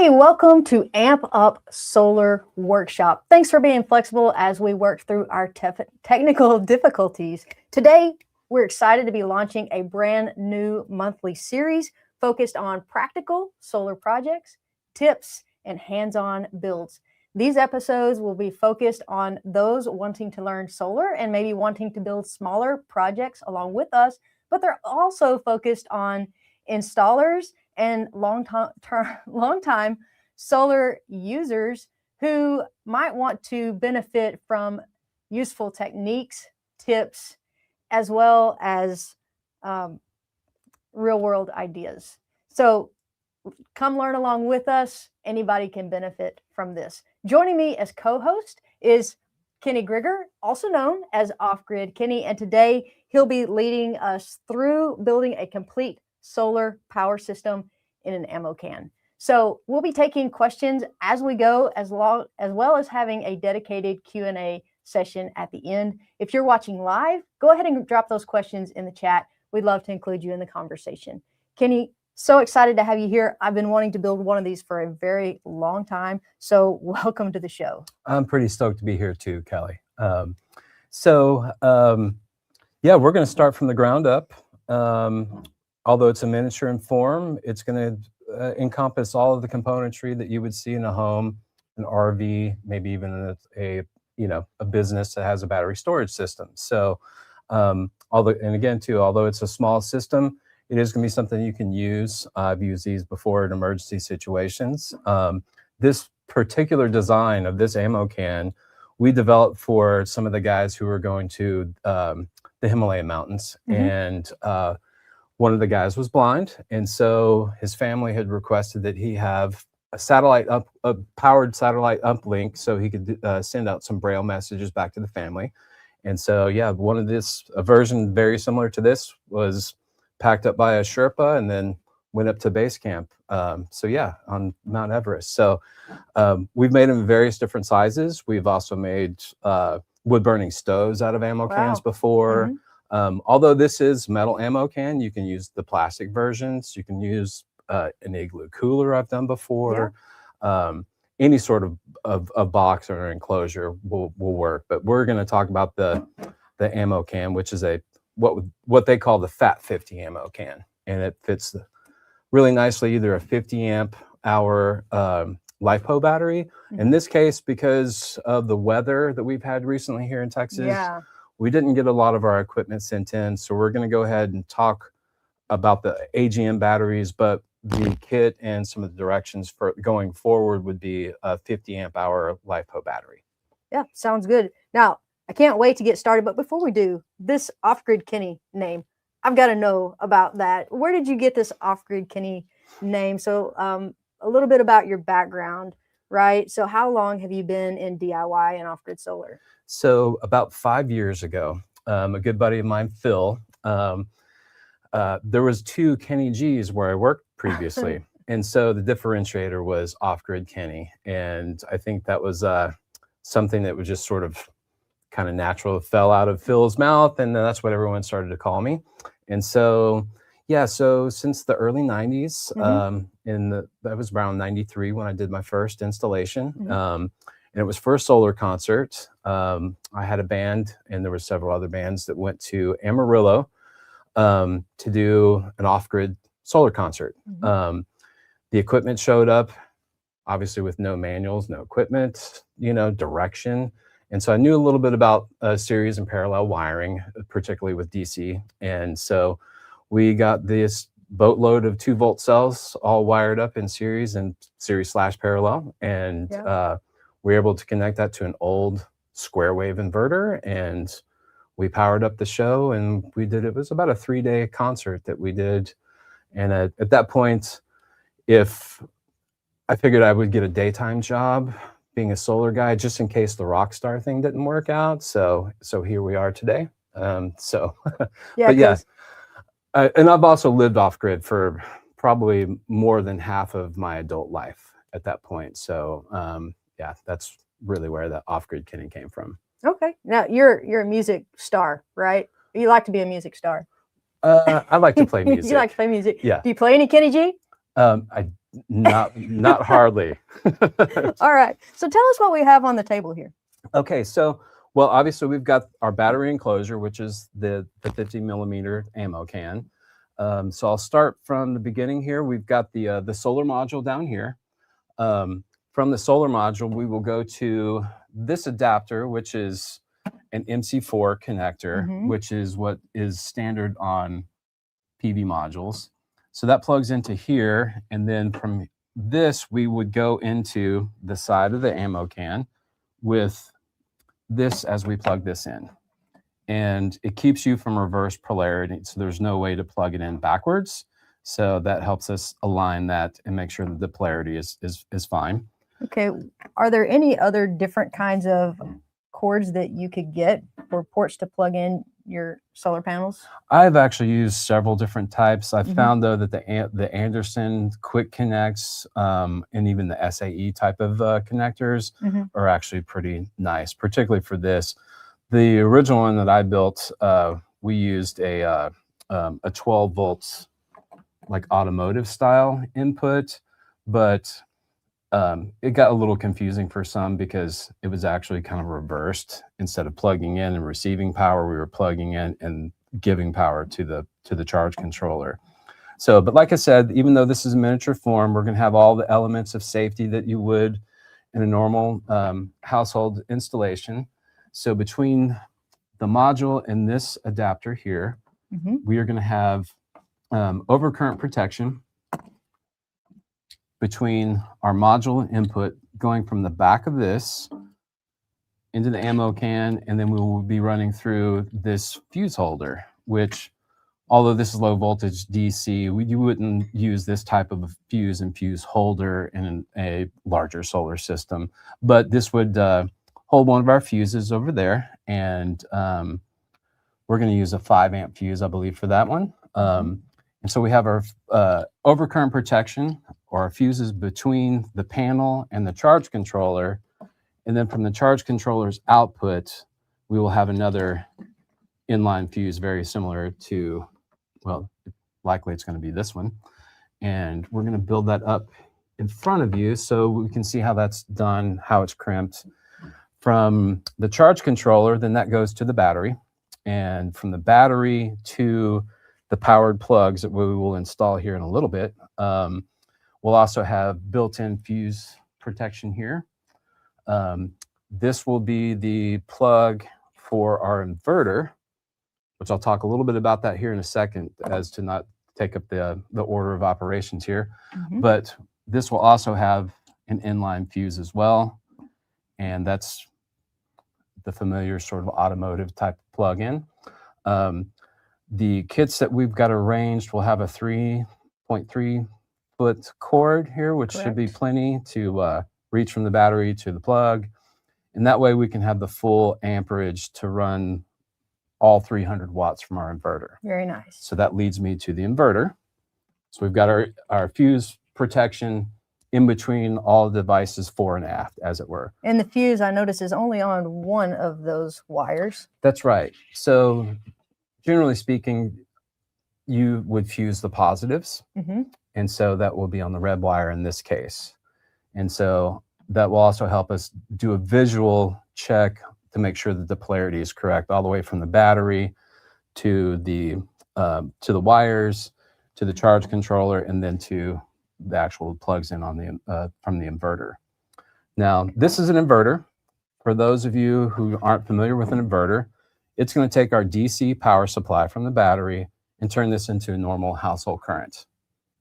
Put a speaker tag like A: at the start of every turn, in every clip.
A: Hey, welcome to Amp Up Solar Workshop. Thanks for being flexible as we work through our technical difficulties. Today, we're excited to be launching a brand new monthly series focused on practical solar projects, tips, and hands-on builds. These episodes will be focused on those wanting to learn solar and maybe wanting to build smaller projects along with us, but they're also focused on installers and long-time solar users who might want to benefit from useful techniques, tips, as well as real-world ideas. So come learn along with us. Anybody can benefit from this. Joining me as co-host is Kenny Grigar, also known as Off-Grid Kenny, and today he'll be leading us through building a complete solar power system in an ammo can. So we'll be taking questions as we go, as well as having a dedicated Q&A session at the end. If you're watching live, go ahead and drop those questions in the chat. We'd love to include you in the conversation. Kenny, so excited to have you here. I've been wanting to build one of these for a very long time. So welcome to the show.
B: I'm pretty stoked to be here too, Kelly. Yeah, we're going to start from the ground up. Although it's a miniature in form, it's going to encompass all of the componentry that you would see in a home, an RV, maybe even a business that has a battery storage system. So, although it's a small system, it is going to be something you can use. I've used these before in emergency situations. This particular design of this ammo can, we developed for some of the guys who are going to the Himalayan mountains, and one of the guys was blind, and so his family had requested that he have a powered satellite uplink so he could send out some braille messages back to the family. And so, yeah, a version very similar to this was packed up by a Sherpa and then went up to base camp. On Mount Everest. So we've made them in various different sizes. We've also made wood burning stoves out of ammo cans before. Although this is metal ammo can, you can use the plastic versions. You can use an igloo cooler I've done before. Any sort of box or enclosure will work. But we're going to talk about the ammo can, which is what they call the Fat 50 ammo can, and it fits really nicely either a 50 amp hour LiFePO battery. In this case, because of the weather that we've had recently here in Texas. We didn't get a lot of our equipment sent in, so we're going to go ahead and talk about the AGM batteries, but the kit and some of the directions for going forward would be a 50 amp hour LiFePO battery.
A: Yeah, sounds good. Now, I can't wait to get started, but before we do, this Off-Grid Kenny name, I've got to know about that. Where did you get this Off-Grid Kenny name? So a little bit about your background, right? So how long have you been in DIY and off-grid solar?
B: So about 5 years ago, a good buddy of mine, Phil, there was 2 Kenny G's where I worked previously. And so the differentiator was Off-Grid Kenny. And I think that was something that was just sort of kind of natural. It fell out of Phil's mouth, and that's what everyone started to call me. And so, yeah, so since the early 90s, that was around 93 when I did my first installation. And it was for a solar concert. I had a band, and there were several other bands that went to Amarillo to do an off-grid solar concert. The equipment showed up, obviously with no manuals, no equipment, direction. And so I knew a little bit about series and parallel wiring, particularly with DC. And so we got this boatload of 2-volt cells all wired up in series and series/parallel. And we were able to connect that to an old square wave inverter, and we powered up the show, and it was about a 3-day concert that we did. And at that point, if I figured I would get a daytime job being a solar guy, just in case the rock star thing didn't work out. So here we are today. And I've also lived off grid for probably more than half of my adult life at that point. So that's really where the Off-Grid Kenny came from.
A: Okay. Now you're a music star, right? You like to be a music star.
B: I like to play music.
A: You like to play music?
B: Yeah.
A: Do you play any Kenny G?
B: I Not hardly.
A: All right. So tell us what we have on the table here.
B: Okay, so well, obviously we've got our battery enclosure, which is the 50 millimeter ammo can. So I'll start from the beginning here. We've got the solar module down here. From the solar module, we will go to this adapter, which is an MC4 connector, which is what is standard on PV modules. So that plugs into here, and then from this, we would go into the side of the ammo can with this as we plug this in. And it keeps you from reverse polarity, so there's no way to plug it in backwards. So that helps us align that and make sure that the polarity is fine.
A: Okay. Are there any other different kinds of cords that you could get for ports to plug in your solar panels?
B: I've actually used several different types. I've found though that the Anderson quick connects and even the SAE type of connectors are actually pretty nice, particularly for this. The original one that I built, we used a 12 volts like automotive style input, but it got a little confusing for some because it was actually kind of reversed. Instead of plugging in and receiving power, we were plugging in and giving power to the charge controller. So, but like I said, even though this is a miniature form, we're going to have all the elements of safety that you would in a normal household installation. So between the module and this adapter here, we are going to have overcurrent protection between our module input going from the back of this into the ammo can, and then we will be running through this fuse holder, which, although this is low voltage DC, you wouldn't use this type of fuse and fuse holder in a larger solar system. But this would hold one of our fuses over there, and we're going to use a 5 amp fuse, I believe, for that one. And so we have our overcurrent protection, or our fuses between the panel and the charge controller. And then from the charge controller's output, we will have another inline fuse very similar to, well, likely it's going to be this one. And we're going to build that up in front of you so we can see how that's done, how it's crimped. From the charge controller, then that goes to the battery. And from the battery to the powered plugs that we will install here in a little bit, we'll also have built-in fuse protection here. This will be the plug for our inverter, which I'll talk a little bit about that here in a second, as to not take up the order of operations here. But this will also have an inline fuse as well. And that's the familiar sort of automotive type plug-in. The kits that we've got arranged will have a 3.3 foot cord here, which should be plenty to reach from the battery to the plug. And that way we can have the full amperage to run all 300 watts from our inverter.
A: Very nice.
B: So that leads me to the inverter. So we've got our fuse protection in between all the devices fore and aft, as it were.
A: And the fuse, I notice, is only on one of those wires.
B: That's right. So generally speaking, you would fuse the positives. And so that will be on the red wire in this case. And so that will also help us do a visual check to make sure that the polarity is correct, all the way from the battery to the wires, to the charge controller, and then to the actual plugs in on the from the inverter. Now, this is an inverter. For those of you who aren't familiar with an inverter, it's going to take our DC power supply from the battery and turn this into a normal household current.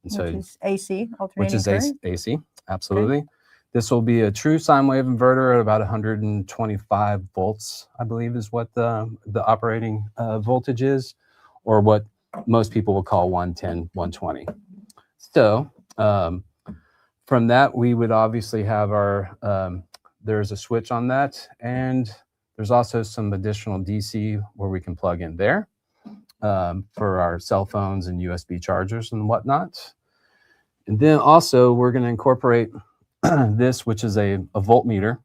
B: And so,
A: which is AC, alternating
B: which is
A: current?
B: AC, absolutely. Okay. This will be a true sine wave inverter at about 125 volts, I believe, is what the operating voltage is, or what most people will call 110, 120. So from that, we would obviously have our, there's a switch on that, and there's also some additional DC where we can plug in there for our cell phones and USB chargers and whatnot. And then also we're going to incorporate this, which is a voltmeter,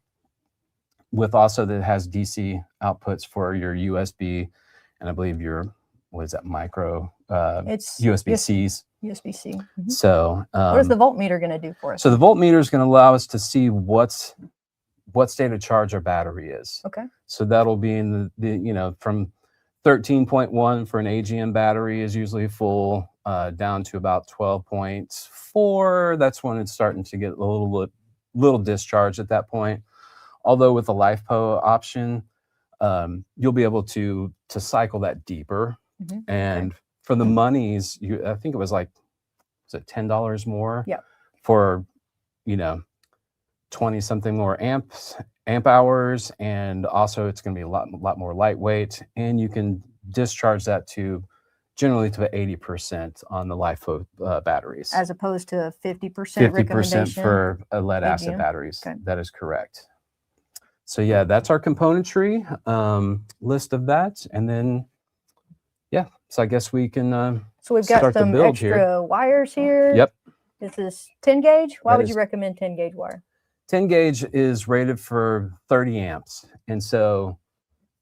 B: with also that has DC outputs for your USB and I believe your what is that, micro
A: It's
B: USB-Cs.
A: USB-C. Mhm.
B: So
A: What is the voltmeter going to do for us?
B: so the voltmeter is going to allow us to see what state of charge our battery is.
A: Okay.
B: So that'll be in the from 13.1 for an AGM battery is usually full, down to about 12.4. That's when it's starting to get a little discharge at that point. Although with the LiFePO option, you'll be able to cycle that deeper. And for the monies, I think it was like, was it $10 more?
A: Yeah.
B: For 20 something more amp hours, and also it's going to be a lot more lightweight, and you can discharge that generally to 80% on the LiFePO batteries,
A: As opposed to 50%
B: 50%
A: recommendation
B: for lead acid
A: AGM?
B: batteries.
A: Okay.
B: That is correct. So yeah, that's our componentry list of that, and then so I guess we can
A: So we've got
B: start the
A: some
B: build
A: extra
B: here.
A: wires here.
B: Yep.
A: This is 10 gauge. Why
B: That
A: would
B: is-
A: you recommend 10 gauge wire?
B: 10 gauge is rated for 30 amps. And so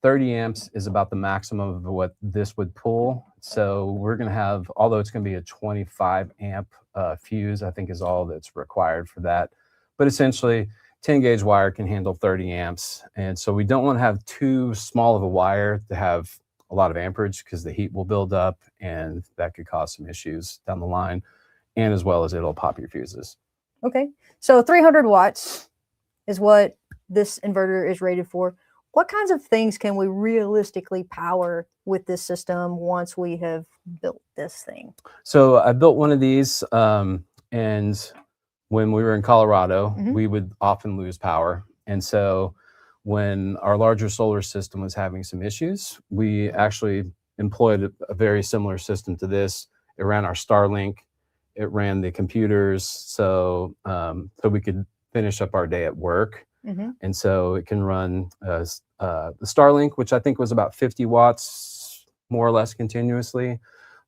B: 30 amps is about the maximum of what this would pull. So we're going to have, although it's going to be a 25 amp fuse, I think is all that's required for that. But essentially 10 gauge wire can handle 30 amps. And so we don't want to have too small of a wire to have a lot of amperage, because the heat will build up and that could cause some issues down the line. And as well as it'll pop your fuses.
A: Okay. So 300 watts is what this inverter is rated for. What kinds of things can we realistically power with this system once we have built this thing?
B: So I built one of these, and when we were in Colorado, we would often lose power. And so when our larger solar system was having some issues, we actually employed a very similar system to this. It ran our Starlink. It ran the computers, so we could finish up our day at work. And so it can run the Starlink, which I think was about 50 watts, more or less continuously.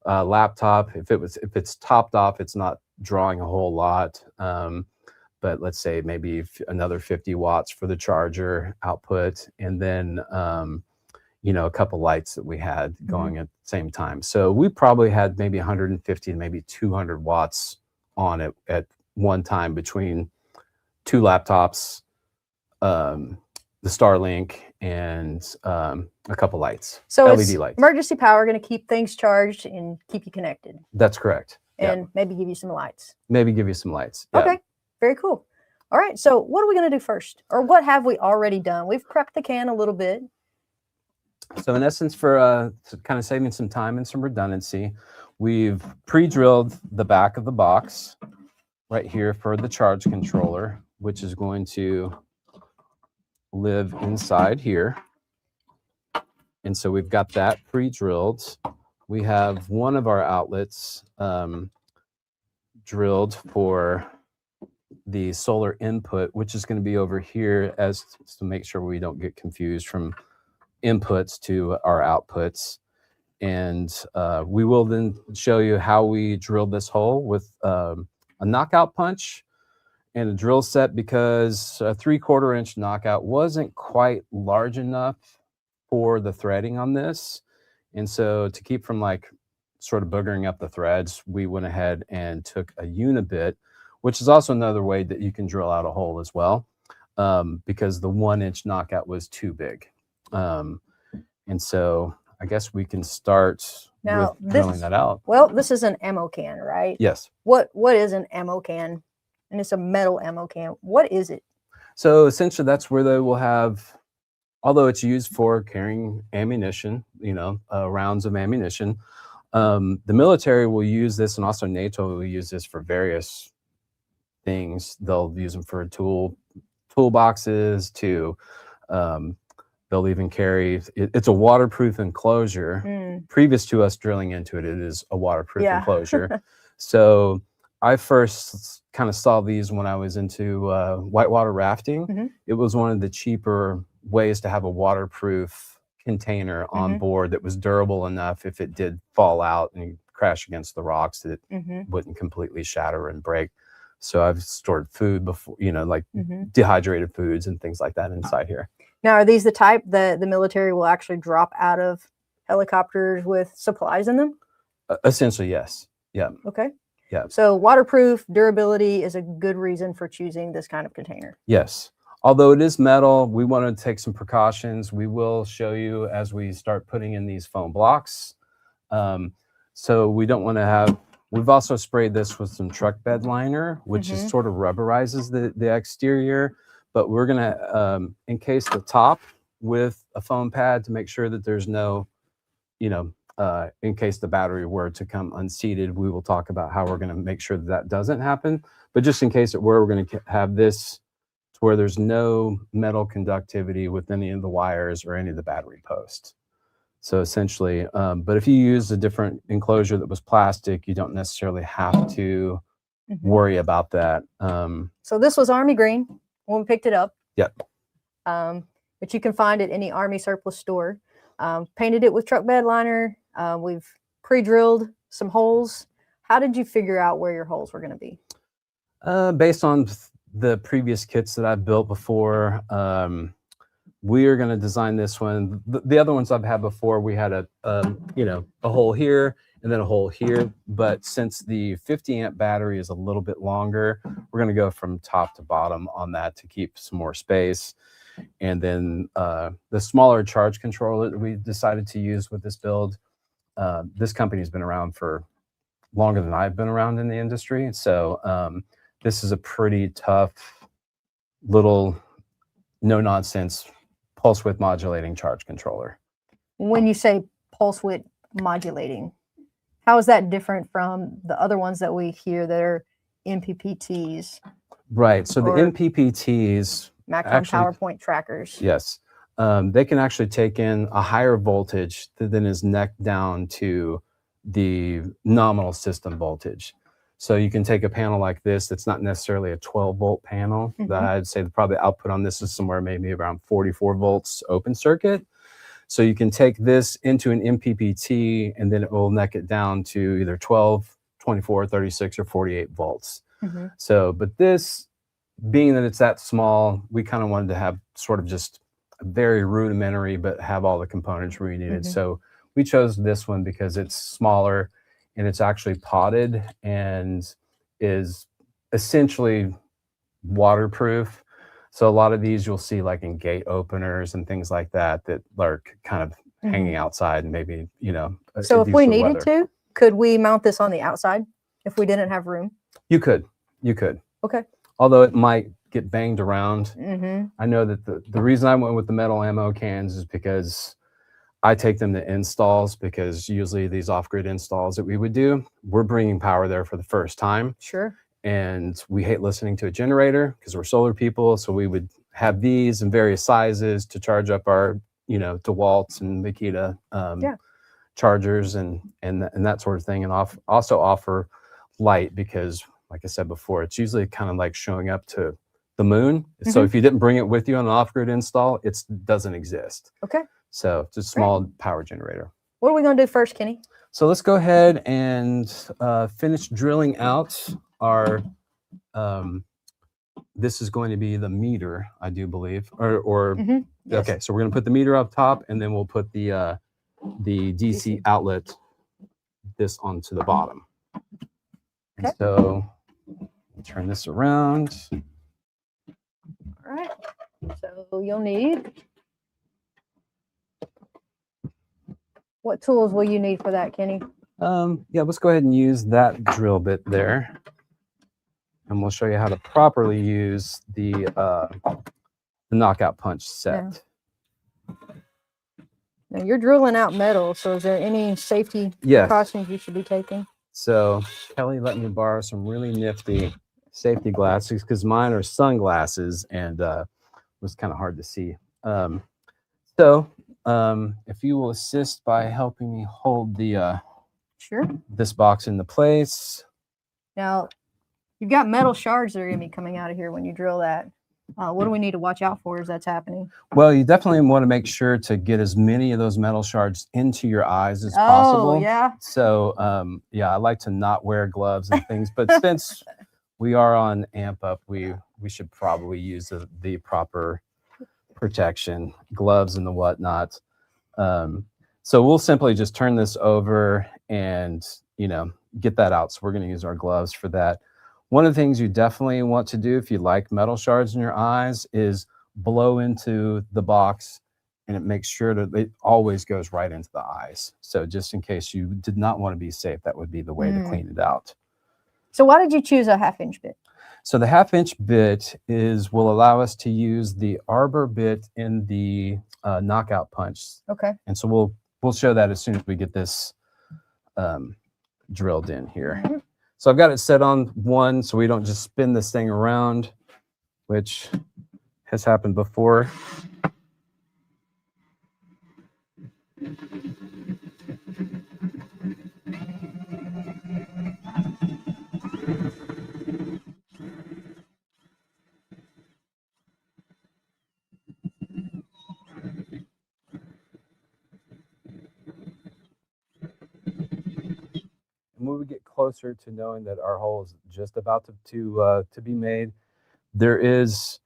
B: Laptop, if it's topped off, it's not drawing a whole lot. But let's say maybe another 50 watts for the charger output, and then a couple lights that we had going at the same time. So we probably had maybe 150 to maybe 200 watts on it at one time between two laptops, the Starlink, and a couple lights,
A: So
B: LED
A: it's
B: lights.
A: emergency power, going to keep things charged and keep you connected,
B: That's correct.
A: and maybe give you some lights.
B: Maybe give you some lights. Yeah.
A: Okay, very cool. All right, so what are we going to do first? Or what have we already done? We've prepped the can a little bit.
B: So in essence, for kind of saving some time and some redundancy, we've pre-drilled the back of the box right here for the charge controller, which is going to live inside here. And so we've got that pre-drilled. We have one of our outlets drilled for the solar input, which is going to be over here, as to make sure we don't get confused from inputs to our outputs. And we will then show you how we drilled this hole with a knockout punch and a drill set, because a 3/4 inch knockout wasn't quite large enough for the threading on this. And so to keep from like sort of boogering up the threads, we went ahead and took a unibit, which is also another way that you can drill out a hole as well, because the 1-inch knockout was too big. And so I guess we can start
A: Now,
B: with drilling that out.
A: Well, this is an ammo can, right?
B: Yes.
A: What is an ammo can? And it's a metal ammo can. What is it?
B: So essentially that's where they will have, although it's used for carrying ammunition, rounds of ammunition, the military will use this, and also NATO will use this for various things. They'll use them for toolboxes to, they'll even carry, it's a waterproof enclosure. Previous to us drilling into it, it is a waterproof enclosure. So I first kind of saw these when I was into whitewater rafting. It was one of the cheaper ways to have a waterproof container on board that was durable enough if it did fall out and crash against the rocks that it wouldn't completely shatter and break. So I've stored food before, like dehydrated foods and things like that inside here.
A: Now, are these the type that the military will actually drop out of helicopters with supplies in them?
B: Essentially, yes. Yeah.
A: Okay.
B: Yeah.
A: So waterproof, durability is a good reason for choosing this kind of container.
B: Yes. Although it is metal, we want to take some precautions. We will show you as we start putting in these foam blocks. So we don't want to have, we've also sprayed this with some truck bed liner, which is sort of rubberizes the exterior, but we're going to encase the top with a foam pad to make sure that there's no, in case the battery were to come unseated, we will talk about how we're going to make sure that that doesn't happen. But just in case it were, we're going to have this to where there's no metal conductivity with any of the wires or any of the battery posts. So essentially, but if you use a different enclosure that was plastic, you don't necessarily have to worry about that.
A: So this was Army green when we picked it up.
B: Yep.
A: But you can find it in any Army surplus store. Painted it with truck bed liner. We've pre-drilled some holes. How did you figure out where your holes were going to be?
B: Based on the previous kits that I've built before, we are going to design this one. The other ones I've had before, we had a hole here and then a hole here. But since the 50 amp battery is a little bit longer, we're going to go from top to bottom on that to keep some more space. And then the smaller charge controller that we decided to use with this build, this company has been around for longer than I've been around in the industry. So this is a pretty tough little no-nonsense pulse width modulating charge controller.
A: When you say pulse width modulating, how is that different from the other ones that we hear that are MPPTs?
B: Right. So the MPPTs,
A: Macron PowerPoint trackers.
B: Yes. They can actually take in a higher voltage that then is necked down to the nominal system voltage. So you can take a panel like this that's not necessarily a 12 volt panel. That I'd say probably output on this is somewhere maybe around 44 volts open circuit. So you can take this into an MPPT and then it will neck it down to either 12, 24, 36, or 48 volts. So, but this, being that it's that small, we kind of wanted to have sort of just a very rudimentary, but have all the components we needed. So we chose this one because it's smaller and it's actually potted and is essentially waterproof. So a lot of these you'll see like in gate openers and things like that that are kind of hanging outside and maybe,
A: So if we needed to, could we mount this on the outside if we didn't have room?
B: You could.
A: Okay.
B: Although it might get banged around. I know that the reason I went with the metal ammo cans is because I take them to installs, because usually these off-grid installs that we would do, we're bringing power there for the first time.
A: Sure.
B: And we hate listening to a generator because we're solar people. So we would have these in various sizes to charge up our, DeWalt's and Makita chargers and that sort of thing. And also offer light because, like I said before, it's usually kind of like showing up to the moon. So if you didn't bring it with you on an off-grid install, it doesn't exist. Okay. So it's a small power generator.
A: What are we going to do first, Kenny?
B: So let's go ahead and finish drilling out our, this is going to be the meter, I do believe, yes. Okay. So we're going to put the meter up top and then we'll put the DC outlet, this onto the bottom. Okay. And so turn this around.
A: All right. So you'll need, what tools will you need for that, Kenny?
B: Yeah, let's go ahead and use that drill bit there. And we'll show you how to properly use the knockout punch set.
A: Now you're drilling out metal, so is there any safety precautions you should be taking? So
B: Kelly let me borrow some really nifty safety glasses because mine are sunglasses and it was kind of hard to see. If you will assist by helping me hold the this box into place.
A: Now you've got metal shards that are going to be coming out of here when you drill that. What do we need to watch out for as that's happening?
B: Well, you definitely want to make sure to get as many of those metal shards into your eyes as possible.
A: Yeah.
B: So, I like to not wear gloves and things, but since we are on amp up, we should probably use the proper protection, gloves and the whatnot. So we'll simply just turn this over and, get that out. So we're going to use our gloves for that. One of the things you definitely want to do if you like metal shards in your eyes is blow into the box, and it makes sure that it always goes right into the eyes. So just in case you did not want to be safe, that would be the way to clean it out.
A: So why did you choose a 1/2-inch bit?
B: So the 1/2-inch bit will allow us to use the arbor bit in the knockout punch.
A: Okay.
B: And so we'll show that as soon as we get this drilled in here.
A: Mm-hmm.
B: So I've got it set on 1 so we don't just spin this thing around, which has happened before. When we get closer to knowing that our hole is just about to be made, there is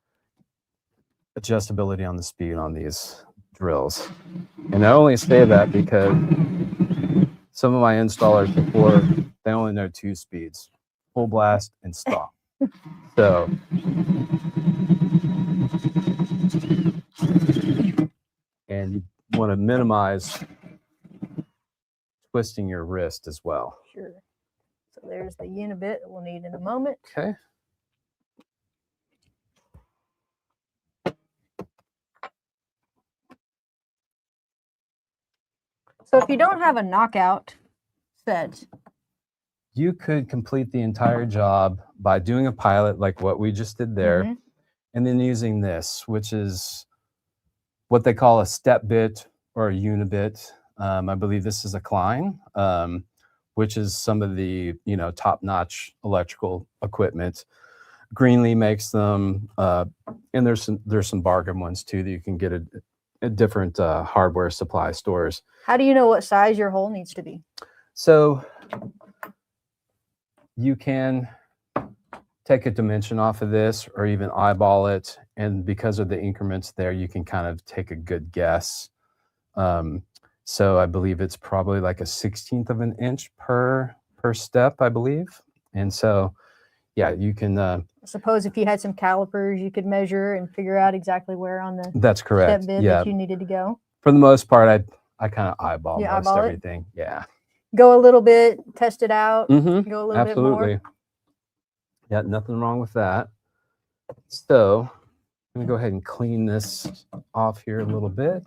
B: adjustability on the speed on these drills. And I only say that because some of my installers before, they only know 2 speeds, full blast and stop. So and you want to minimize twisting your wrist as well.
A: Sure. So there's the unibit that we'll need in a moment.
B: Okay.
A: So if you don't have a knockout set,
B: You could complete the entire job by doing a pilot like what we just did there,
A: Mhm.
B: and then using this, which is what they call a step bit or a unibit. I believe this is a Klein, which is some of the top-notch electrical equipment. Greenlee makes them, and there's some bargain ones too that you can get at different hardware supply stores.
A: how do you know what size your hole needs to be?
B: So you can take a dimension off of this or even eyeball it. And because of the increments there, you can kind of take a good guess. So I believe it's probably like a 1/16 of an inch per step, I believe. And so, yeah, you can.
A: I suppose if you had some calipers, you could measure and figure out exactly where on the
B: That's correct.
A: step bit
B: Yeah.
A: that you needed to go.
B: For the most part, I kind of eyeball
A: You
B: most
A: eyeball it?
B: everything. Yeah.
A: Go a little bit, test it out,
B: Mm-hmm.
A: go a little
B: Absolutely.
A: bit more.
B: Yeah, nothing wrong with that. So I'm gonna go ahead and clean this off here a little bit.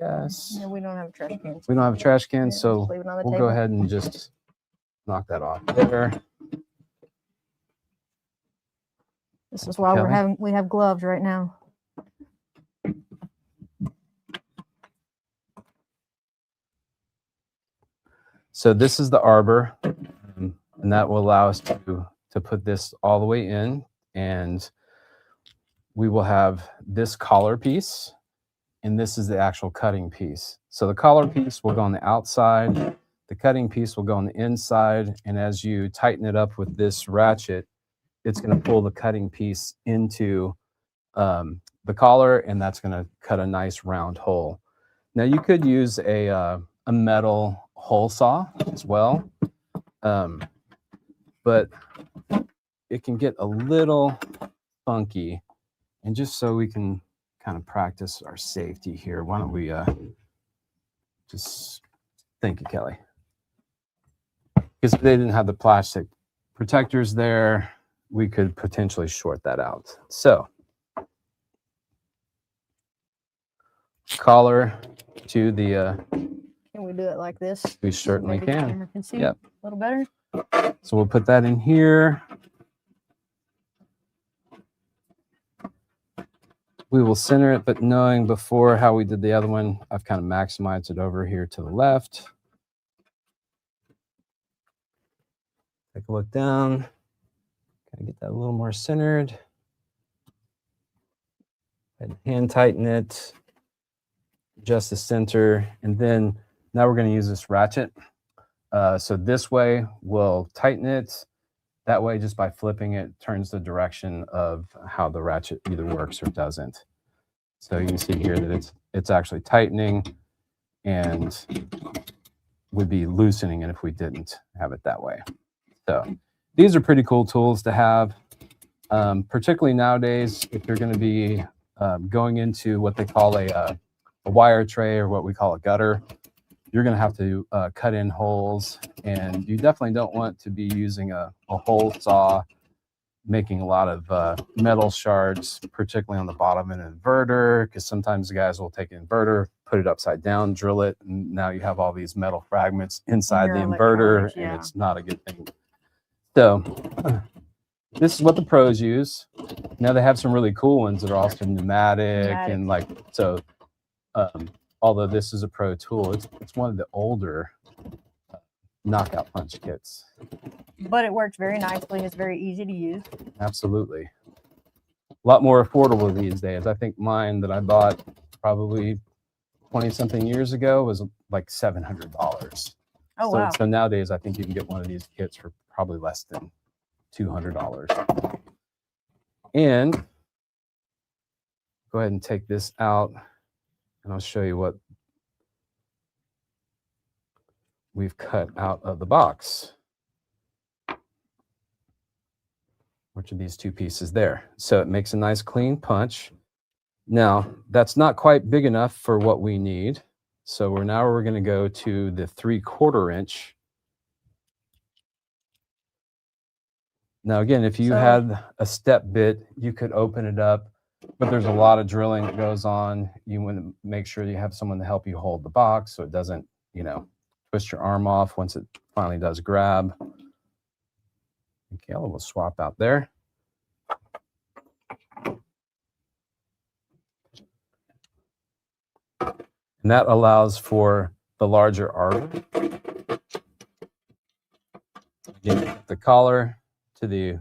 B: Yes.
A: No, we don't have a trash can.
B: We don't have a trash can,
A: Yeah,
B: so
A: just leave it on the
B: we'll
A: table.
B: go ahead and just knock that off there.
A: This is why
B: Kelly?
A: we have gloves right now.
B: So this is the arbor, and that will allow us to put this all the way in, and we will have this collar piece, and this is the actual cutting piece. So the collar piece will go on the outside, the cutting piece will go on the inside, and as you tighten it up with this ratchet, it's going to pull the cutting piece into the collar, and that's going to cut a nice round hole. Now you could use a metal hole saw as well, but it can get a little funky. And just so we can kind of practice our safety here, why don't we just, thank you, Kelly. Because if they didn't have the plastic protectors there, we could potentially short that out. So, collar to the,
A: Can we do it like this?
B: we certainly
A: Maybe the
B: can.
A: camera can see
B: Yep.
A: a little better.
B: So we'll put that in here. We will center it, but knowing before how we did the other one, I've kind of maximized it over here to the left. Take a look down. Kind of get that a little more centered. And hand tighten it. Adjust the center. And then now we're going to use this ratchet. So this way we'll tighten it. That way, just by flipping it, turns the direction of how the ratchet either works or doesn't. So you can see here that it's actually tightening, and would be loosening it if we didn't have it that way. So these are pretty cool tools to have, particularly nowadays if you're going to be going into what they call a wire tray, or what we call a gutter. You're going to have to cut in holes, and you definitely don't want to be using a hole saw, making a lot of metal shards, particularly on the bottom of an inverter, because sometimes the guys will take an inverter, put it upside down, drill it, and now you have all these metal fragments inside the inverter, and it's not a good thing. So this is what the pros use. Now they have some really cool ones that are also pneumatic. And like, so although this is a pro tool, it's one of the older knockout punch kits.
A: But it works very nicely. It's very easy to use. Absolutely.
B: A lot more affordable these days. I think mine that I bought probably 20-something years ago was like $700.
A: Oh, wow.
B: So nowadays, I think you can get one of these kits for probably less than $200. And go ahead and take this out, and I'll show you what we've cut out of the box, which are these two pieces there. So it makes a nice clean punch. Now, that's not quite big enough for what we need. So we're going to go to the 3/4 inch. Now, again, if you had a step bit, you could open it up, but there's a lot of drilling that goes on. You want to make sure you have someone to help you hold the box so it doesn't, twist your arm off once it finally does grab. Okay, we'll swap out there. And that allows for the larger arbor. Again, the collar to the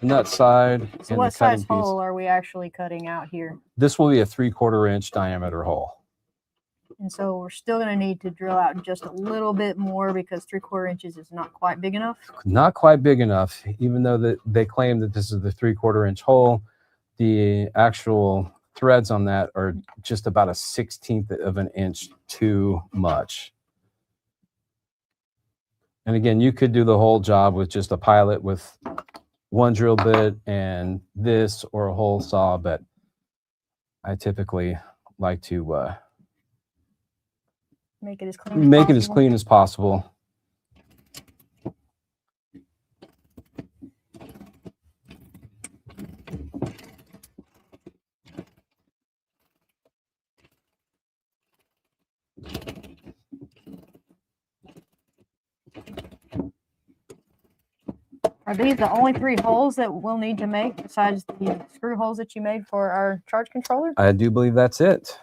B: nut side.
A: So what size hole are we actually cutting out here?
B: This will be a 3/4 inch diameter hole.
A: And so we're still going to need to drill out just a little bit more because 3/4 inches is not quite big enough.
B: Not quite big enough, even though they claim that this is the 3/4 inch hole. The actual threads on that are just about a 1/16 of an inch too much. And again, you could do the whole job with just a pilot with one drill bit and this, or a hole saw, but I typically like to
A: make it as clean
B: as possible.
A: Are these the only 3 holes that we'll need to make besides the screw holes that you made for our charge controller?
B: I do believe that's it.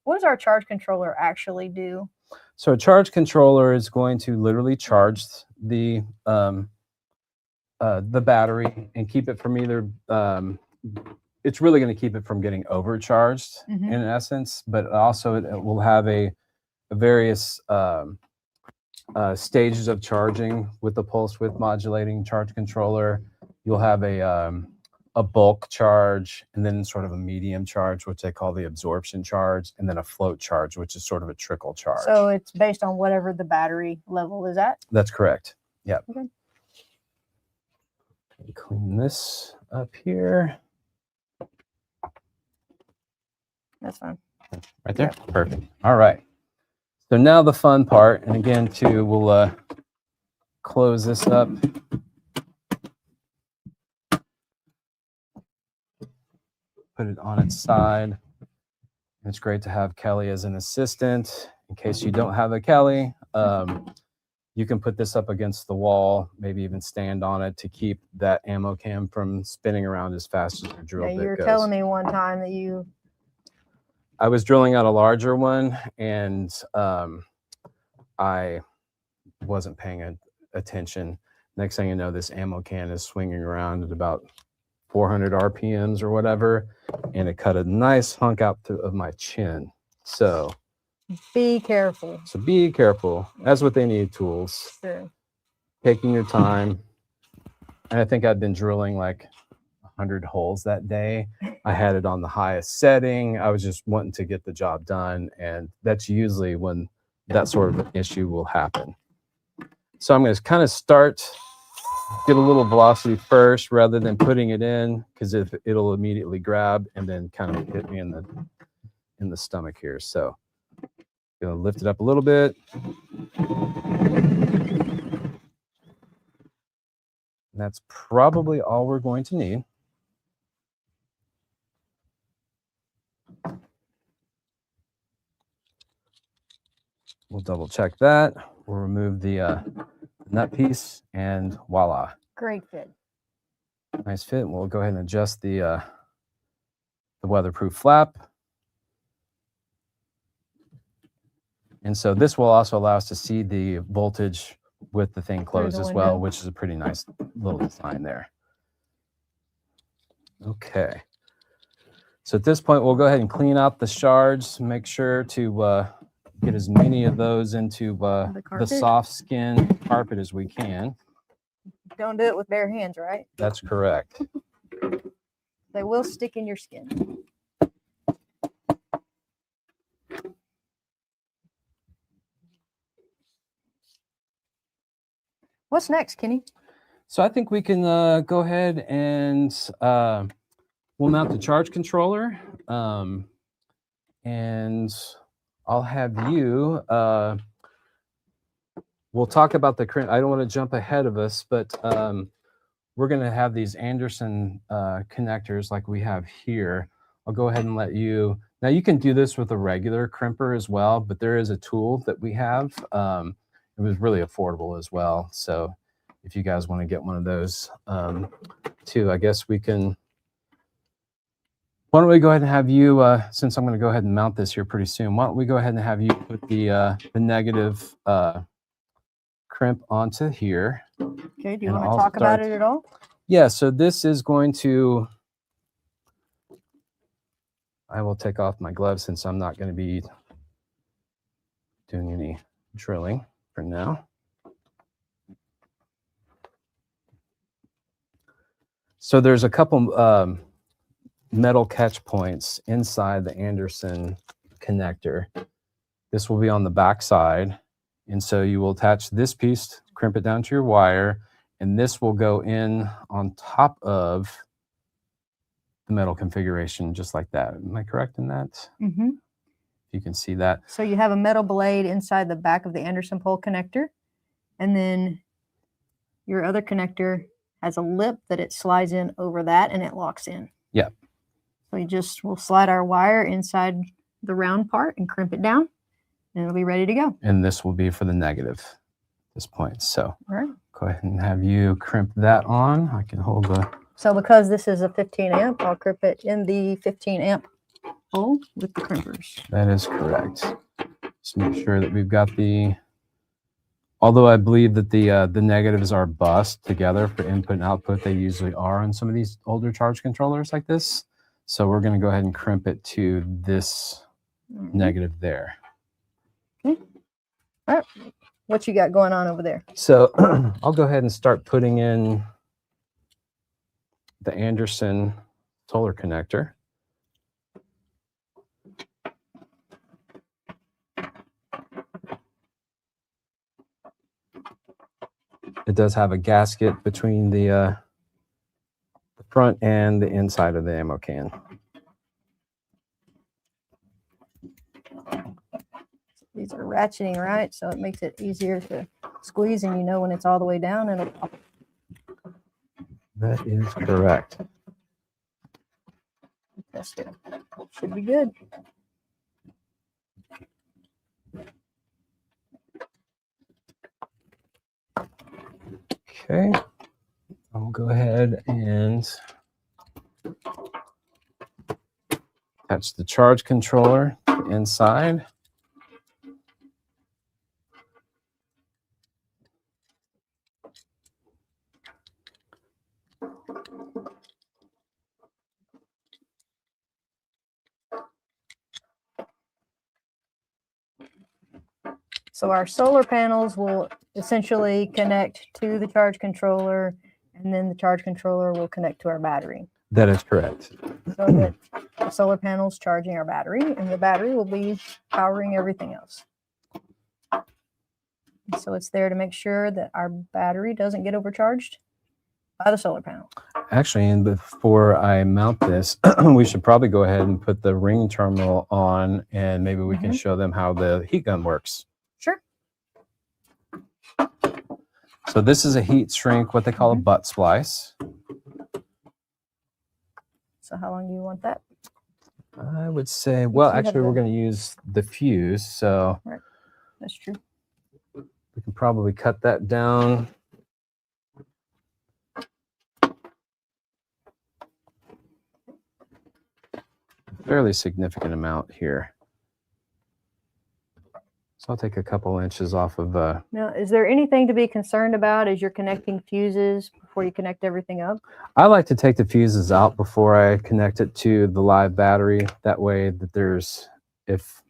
A: What does our charge controller actually do?
B: So a charge controller is going to literally charge the battery and keep it from either, it's really going to keep it from getting overcharged in essence, but also it will have a various stages of charging with the pulse width modulating charge controller. You'll have a bulk charge, and then sort of a medium charge, which they call the absorption charge, and then a float charge, which is sort of a trickle charge.
A: So it's based on whatever the battery level is at?
B: That's correct. Yep.
A: Okay.
B: Clean this up here.
A: That's fine.
B: Right there? Yep. Perfect. All right. So now the fun part, and again, too, we'll close this up. Put it on its side. It's great to have Kelly as an assistant. In case you don't have a Kelly, you can put this up against the wall, maybe even stand on it to keep that ammo cam from spinning around as fast as your drill bit goes.
A: You were telling me one time that
B: I was drilling out a larger one, and I wasn't paying attention. Next thing you know, this ammo can is swinging around at about 400 RPMs or whatever, and it cut a nice hunk out of my chin. So
A: be careful.
B: So be careful. That's what they need, tools.
A: Sure.
B: Taking your time. And I think I've been drilling like 100 holes that day. I had it on the highest setting. I was just wanting to get the job done, and that's usually when that sort of issue will happen. So I'm going to kind of get a little velocity first rather than putting it in, because if it'll immediately grab and then kind of hit me in the stomach here. So going to lift it up a little bit. And that's probably all we're going to need. We'll double check that. We'll remove the nut piece, and voila.
A: Great fit.
B: Nice fit. We'll go ahead and adjust the weatherproof flap. And so this will also allow us to see the voltage with the thing closed as well, which is a pretty nice little design there. Okay. So at this point, we'll go ahead and clean out the shards. Make sure to get as many of those into the soft skin carpet as we can.
A: Don't do it with bare hands, right?
B: That's correct.
A: They will stick in your skin. What's next, Kenny?
B: So I think we can go ahead and we'll mount the charge controller, and I'll have you, we'll talk about the current. I don't want to jump ahead of us, but we're going to have these Anderson connectors like we have here. I'll go ahead and let you, now you can do this with a regular crimper as well, but there is a tool that we have. It was really affordable as well. So if you guys want to get one of those too, I guess we can. Why don't we go ahead and have you, since I'm going to go ahead and mount this here pretty soon, why don't we go ahead and have you put the negative crimp onto here.
A: Okay, do you want to talk about it at all?
B: Yeah, so this is going to, I will take off my gloves since I'm not going to be doing any drilling for now. So there's a couple metal catch points inside the Anderson connector. This will be on the back side. And so you will attach this piece, crimp it down to your wire, and this will go in on top of the metal configuration, just like that. Am I correct in that?
A: Mm-hmm.
B: You can see that.
A: So you have a metal blade inside the back of the Anderson pole connector, and then your other connector has a lip that it slides in over that, and it locks in.
B: Yeah.
A: So we'll slide our wire inside the round part and crimp it down, and it'll be ready to go.
B: And this will be for the negative at this point. So
A: all right,
B: go ahead and have you crimp that on. I can hold the.
A: So because this is a 15 amp, I'll crimp it in the 15 amp hole with the crimpers.
B: That is correct. Just make sure that we've got the, although I believe that the negatives are bussed together for input and output, they usually are on some of these older charge controllers like this. So we're going to go ahead and crimp it to this negative there.
A: Okay. All right. What you got going on over there?
B: So I'll go ahead and start putting in the Anderson solar connector. It does have a gasket between the front and the inside of the ammo can.
A: These are ratcheting, right? So it makes it easier to squeeze, and you know when it's all the way down, it'll pop.
B: That is correct.
A: Test it. Should be good.
B: Okay. I'll go ahead and attach the charge controller inside.
A: So our solar panels will essentially connect to the charge controller, and then the charge controller will connect to our battery.
B: That is correct.
A: So that the solar panel's charging our battery, and the battery will be powering everything else. So it's there to make sure that our battery doesn't get overcharged by the solar panel.
B: Actually, and before I mount this, we should probably go ahead and put the ring terminal on, and maybe we can show them how the heat gun works.
A: Sure.
B: So this is a heat shrink, what they call a butt splice.
A: So how long do you want that?
B: I would say, well, actually, we're going to use the fuse, so
A: right. That's true.
B: We can probably cut that down. Fairly significant amount here. So I'll take a couple inches off of.
A: Now, is there anything to be concerned about as you're connecting fuses before you connect everything up?
B: I like to take the fuses out before I connect it to the live battery. That way that there's, if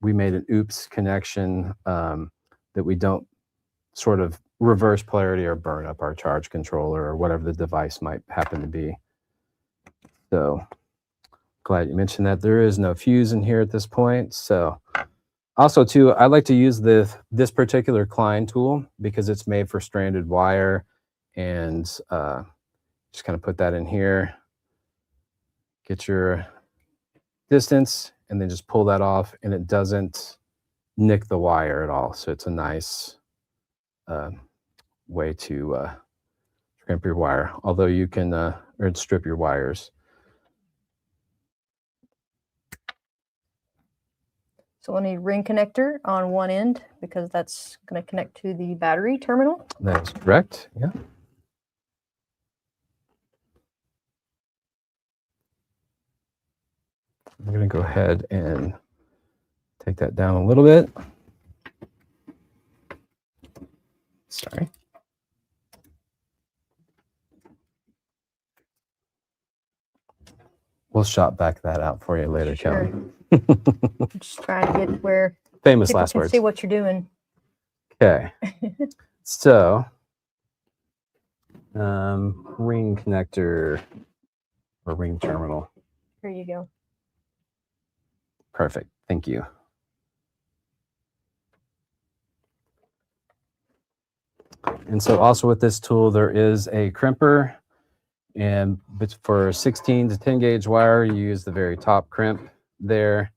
B: we made an oops connection, that we don't sort of reverse polarity or burn up our charge controller or whatever the device might happen to be. So glad you mentioned that. There is no fuse in here at this point. So also too, I like to use this particular Klein tool because it's made for stranded wire, and just kind of put that in here, get your distance, and then just pull that off, and it doesn't nick the wire at all. So it's a nice way to crimp your wire, although you can or strip your wires.
A: So we'll need ring connector on one end because that's going to connect to the battery terminal.
B: That is correct. Yeah. I'm going to go ahead and take that down a little bit. Sorry. We'll shop back that out for you later,
A: Sure.
B: Kelly.
A: Just trying to get where
B: Famous
A: people
B: last
A: can
B: words.
A: see what you're doing.
B: Okay. So, ring connector or ring terminal.
A: Here you go.
B: Perfect. Thank you. And so also with this tool, there is a crimper, and for 16 to 10 gauge wire, you use the very top crimp there.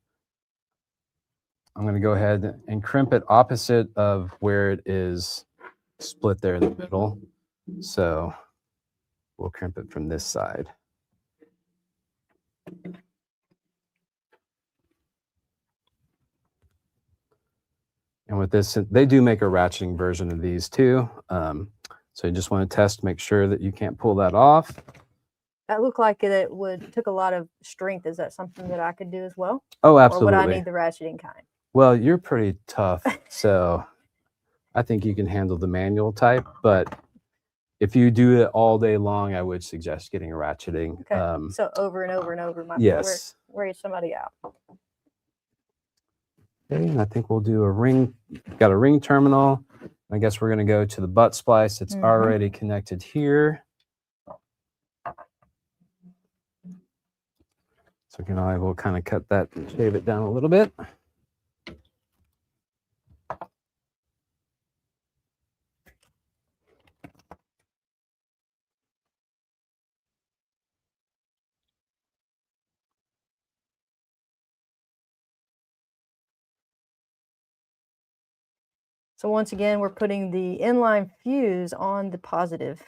B: I'm going to go ahead and crimp it opposite of where it is split there in the middle. So we'll crimp it from this side. And with this, they do make a ratcheting version of these too. So you just want to test, make sure that you can't pull that off.
A: That looked like it took a lot of strength. Is that something that I could do as well?
B: Oh, absolutely.
A: Or would I need the ratcheting kind?
B: Well, you're pretty tough, so I think you can handle the manual type. But if you do it all day long, I would suggest getting a ratcheting.
A: Okay. So over and over and over might
B: yes.
A: wear somebody out.
B: Okay, and I think we'll do a ring. Got a ring terminal. I guess we're going to go to the butt splice. It's already connected here. So again, I will kind of cut that and shave it down a little bit.
A: So once again, we're putting the inline fuse on the positive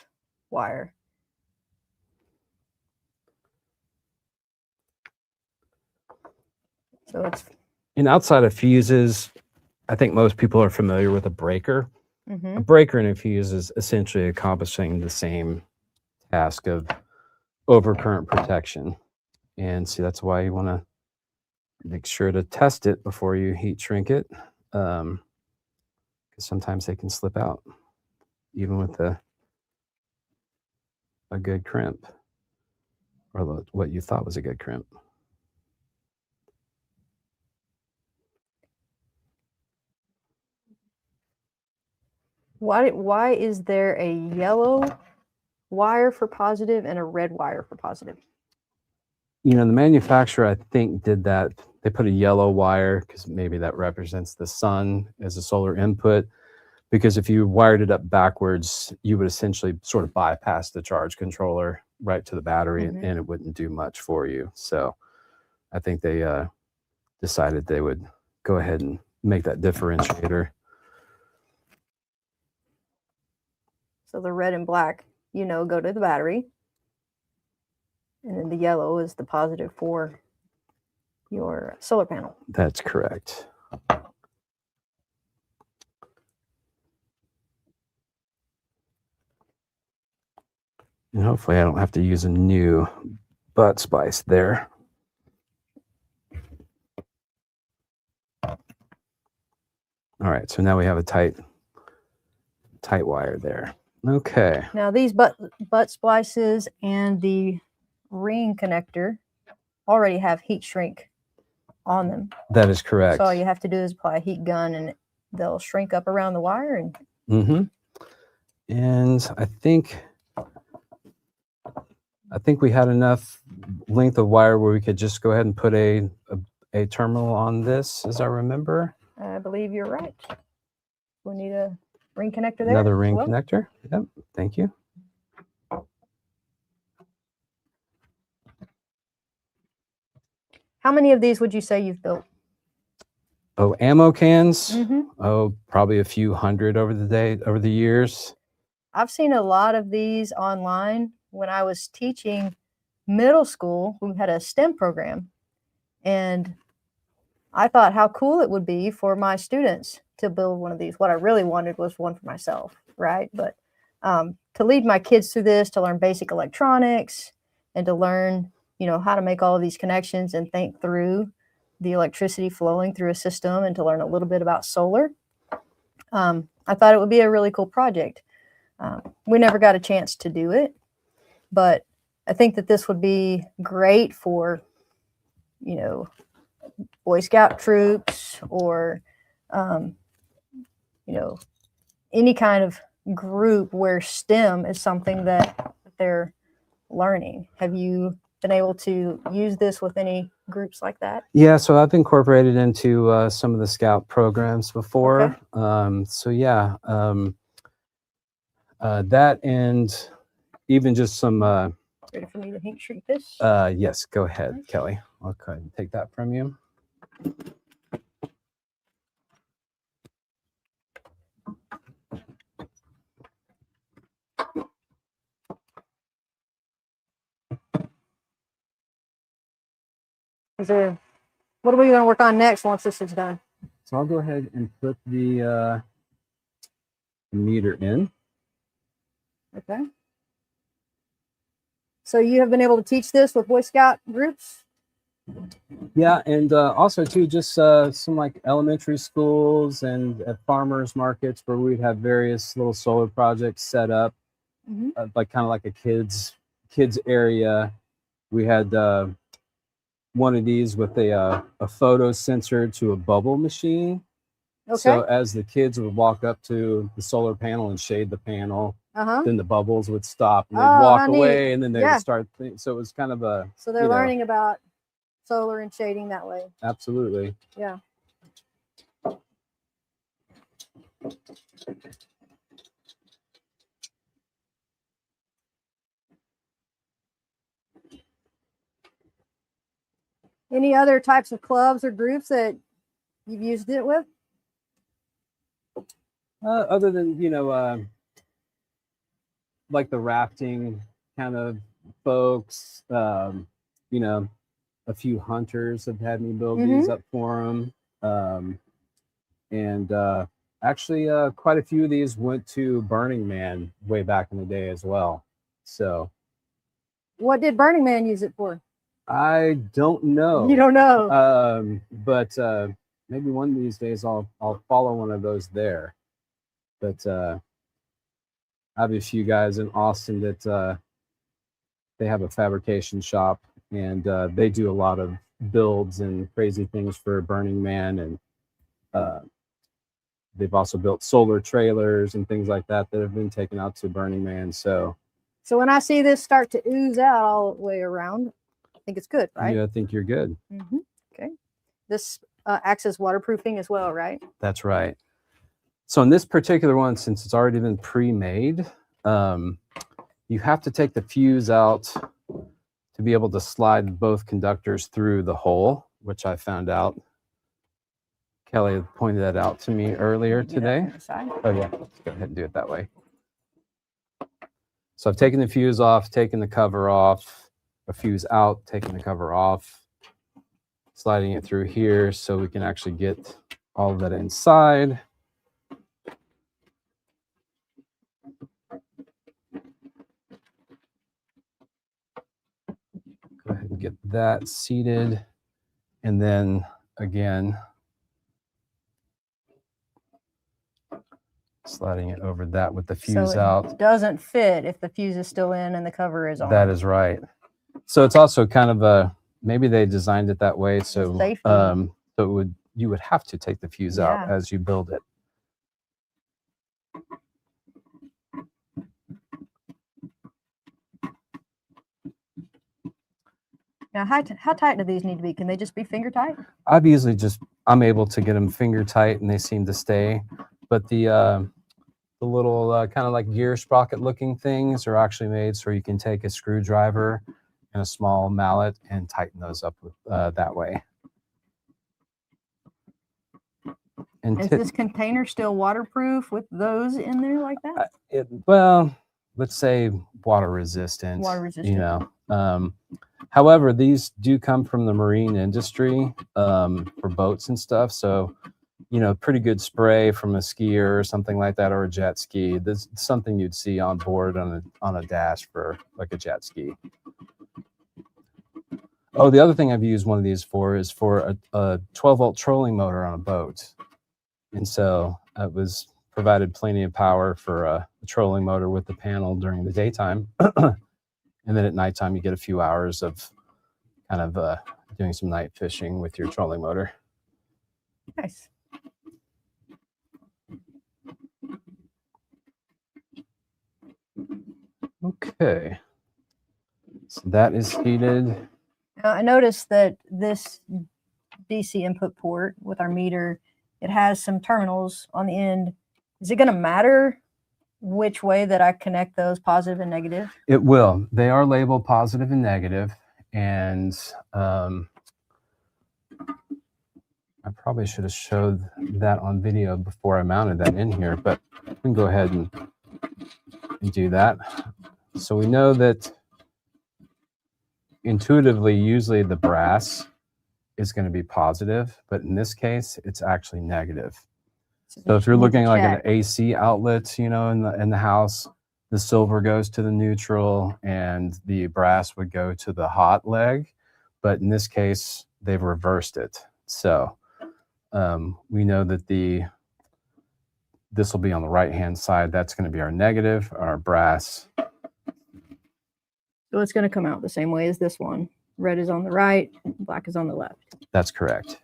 A: wire. So it's...
B: And outside of fuses, I think most people are familiar with a breaker. A breaker and a fuse is essentially accomplishing the same task of overcurrent protection. And see, that's why you want to make sure to test it before you heat shrink it. Because sometimes they can slip out, even with a good crimp, or what you thought was a good crimp.
A: Why is there a yellow wire for positive and a red wire for positive.
B: You know, the manufacturer, I think, did that. They put a yellow wire because maybe that represents the sun as a solar input. Because if you wired it up backwards, you would essentially sort of bypass the charge controller right to the battery, and it wouldn't do much for you. So I think they decided they would go ahead and make that differentiator.
A: So the red and black, you know, go to the battery. And then the yellow is the positive for your solar panel.
B: That's correct. And hopefully I don't have to use a new butt splice there. All right, so now we have a tight wire there. Okay.
A: Now these butt splices and the ring connector already have heat shrink on them.
B: That is correct.
A: So all you have to do is apply a heat gun and they'll shrink up around the wire. And
B: and I think we had enough length of wire where we could just go ahead and put a terminal on this, as I remember.
A: I believe you're right. We need a ring connector there.
B: Another ring connector. Yep. Thank you.
A: How many of these would you say you've built?
B: Oh, ammo cans. Oh, probably a few hundred over the years.
A: I've seen a lot of these online. When I was teaching middle school, we had a STEM program, and I thought how cool it would be for my students to build one of these. What I really wanted was one for myself, right? But to lead my kids through this, to learn basic electronics, and to learn, you know, how to make all of these connections and think through the electricity flowing through a system, and to learn a little bit about solar. I thought it would be a really cool project. We never got a chance to do it, but I think that this would be great for, you know, Boy Scout troops or, you know, any kind of group where STEM is something that they're learning. Have you been able to use this with any groups like that?
B: Yeah, so I've incorporated into some of the Scout programs before.
A: Okay.
B: So yeah, that and even just some.
A: Ready for me to heat shrink this?
B: Yes, go ahead, Kelly. I'll go ahead and take that from you.
A: What are we going to work on next once this is done?
B: So I'll go ahead and put the meter in.
A: Okay. So you have been able to teach this with Boy Scout groups?
B: Yeah, and also too, just some like elementary schools and at farmers markets where we'd have various little solar projects set up, like kind of like a kids area. We had one of these with a photo sensor to a bubble machine.
A: Okay.
B: So as the kids would walk up to the solar panel and shade the panel, then the bubbles would stop and they'd walk away, and then they would start. So it was kind of a.
A: So they're learning about solar and shading that way.
B: Absolutely.
A: Yeah. Any other types of clubs or groups that you've used it with?
B: Other than, you know, like the rafting kind of folks, you know, a few hunters have had me build these up for them. And actually, quite a few of these went to Burning Man way back in the day as well. So.
A: What did Burning Man use it for?
B: I don't know.
A: You don't know.
B: But maybe one of these days I'll follow one of those there. But I have a few guys in Austin that they have a fabrication shop, and they do a lot of builds and crazy things for Burning Man, and they've also built solar trailers and things like that that have been taken out to Burning Man. So
A: So when I see this start to ooze out all the way around, I think it's good, right?
B: Yeah, I think you're good.
A: Okay. This acts as waterproofing as well, right?
B: That's right. So in this particular one, since it's already been pre-made, you have to take the fuse out to be able to slide both conductors through the hole, which I found out. Kelly had pointed that out to me earlier today. Oh yeah, let's go ahead and do it that way. So I've taken the fuse off, taken the cover off, a fuse out, taking the cover off, sliding it through here so we can actually get all of that inside. Go ahead and get that seated. And then again, sliding it over that with the fuse
A: so
B: out.
A: It doesn't fit if the fuse is still in and the cover is on.
B: That is right. So it's also kind of a, maybe they designed it that way so so it would, you would have to take the fuse out as you build it.
A: Now, how tight do these need to be? Can they just be finger tight?
B: I've usually I'm able to get them finger tight and they seem to stay. But the little kind of like gear sprocket looking things are actually made so you can take a screwdriver and a small mallet and tighten those up that way. And
A: is this container still waterproof with those in there like that?
B: Well, let's say water resistant.
A: Water resistant.
B: You know. However, these do come from the marine industry for boats and stuff. So, you know, pretty good spray from a skier or something like that, or a jet ski. This is something you'd see on board on a dash for like a jet ski. Oh, the other thing I've used one of these for is for a 12-volt trolling motor on a boat. And so it was provided plenty of power for a trolling motor with the panel during the daytime. And then at nighttime, you get a few hours of kind of doing some night fishing with your trolling motor.
A: Nice.
B: Okay. So that is heated.
A: Now, I noticed that this DC input port with our meter, it has some terminals on the end. Is it going to matter which way that I connect those, positive and negative?
B: It will. They are labeled positive and negative. And I probably should have showed that on video before I mounted that in here, but we can go ahead and do that. So we know that intuitively, usually the brass is going to be positive, but in this case, it's actually negative. So if you're looking like an AC outlet, you know, in the house, the silver goes to the neutral and the brass would go to the hot leg. But in this case, they've reversed it. So we know that this will be on the right-hand side. That's going to be our negative, our brass.
A: So it's going to come out the same way as this one. Red is on the right, black is on the left.
B: That's correct.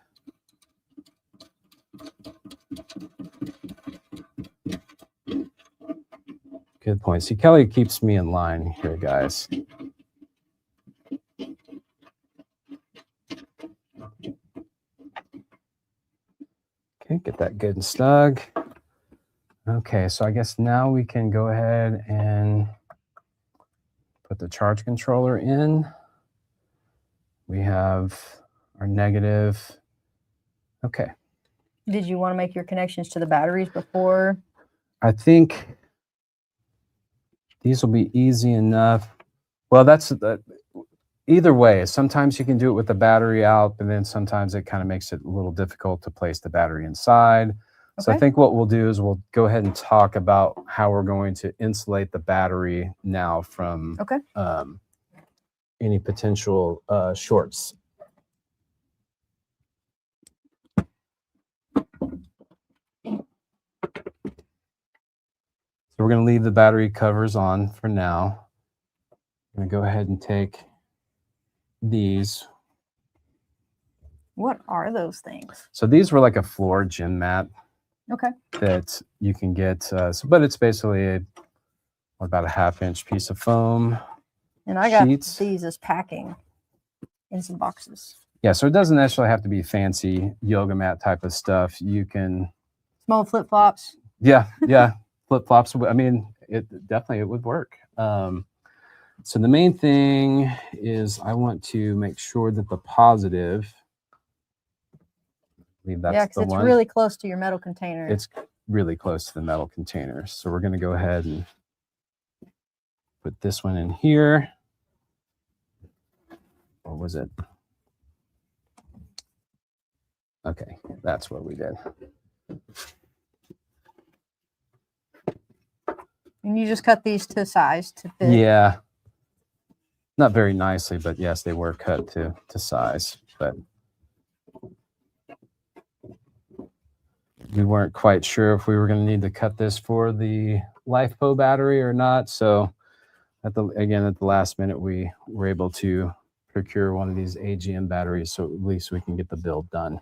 B: Good point. See, Kelly keeps me in line here, guys. Okay, get that good and snug. Okay, so I guess now we can go ahead and put the charge controller in. We have our negative. Okay.
A: Did you want to make your connections to the batteries before?
B: I think these will be easy enough. Well, that's either way. Sometimes you can do it with the battery out, but then sometimes it kind of makes it a little difficult to place the battery inside. Okay. So I think what we'll do is we'll go ahead and talk about how we're going to insulate the battery now from any potential shorts. So we're going to leave the battery covers on for now. I'm going to go ahead and take these.
A: What are those things?
B: So these were like a floor gym mat.
A: Okay.
B: That you can get, but it's basically about a 1/2-inch piece of foam.
A: And I got
B: sheets.
A: these as packing in some boxes.
B: Yeah, so it doesn't necessarily have to be fancy yoga mat type of stuff. You can,
A: Small flip-flops.
B: yeah, flip flops. I mean, it would work. So the main thing is I want to make sure that the positive, I believe that's
A: Yeah, because
B: the
A: it's
B: one.
A: really close to your metal container.
B: It's really close to the metal container. So we're going to go ahead and put this one in here. Or was it? Okay, that's what we did.
A: And you just cut these to size to fit.
B: Yeah. Not very nicely, but yes, they were cut to size. But we weren't quite sure if we were going to need to cut this for the LiFePO battery or not. So at the last minute, we were able to procure one of these AGM batteries, so at least we can get the build done.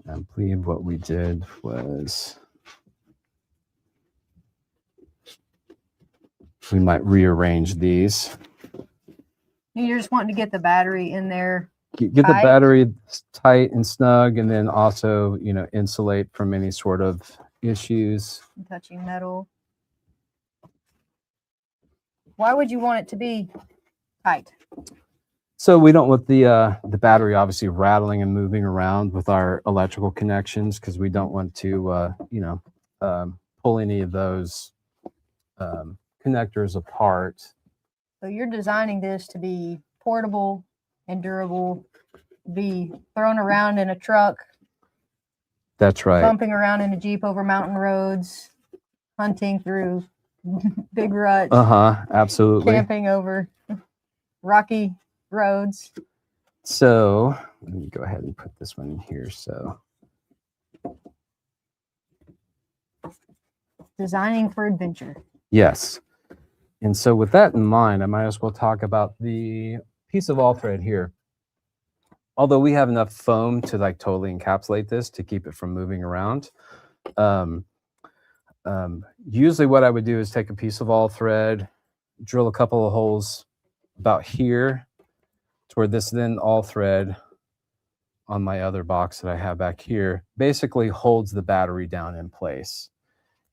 B: I believe what we did was we might rearrange these.
A: You're just wanting to get the battery in there.
B: Get the battery tight and snug, and then also, insulate from any sort of issues.
A: Touching metal. Why would you want it to be tight?
B: So we don't want the battery obviously rattling and moving around with our electrical connections, because we don't want to pull any of those connectors apart.
A: So you're designing this to be portable and durable, be thrown around in a truck.
B: That's right.
A: Bumping around in a Jeep over mountain roads, hunting through big ruts.
B: Absolutely.
A: Camping over rocky roads.
B: So let me go ahead and put this one in here. So
A: designing for adventure.
B: Yes. And so with that in mind, I might as well talk about the piece of all thread here. Although we have enough foam to totally encapsulate this to keep it from moving around. Usually what I would do is take a piece of all thread, drill a couple of holes about here to where this then all thread on my other box that I have back here basically holds the battery down in place.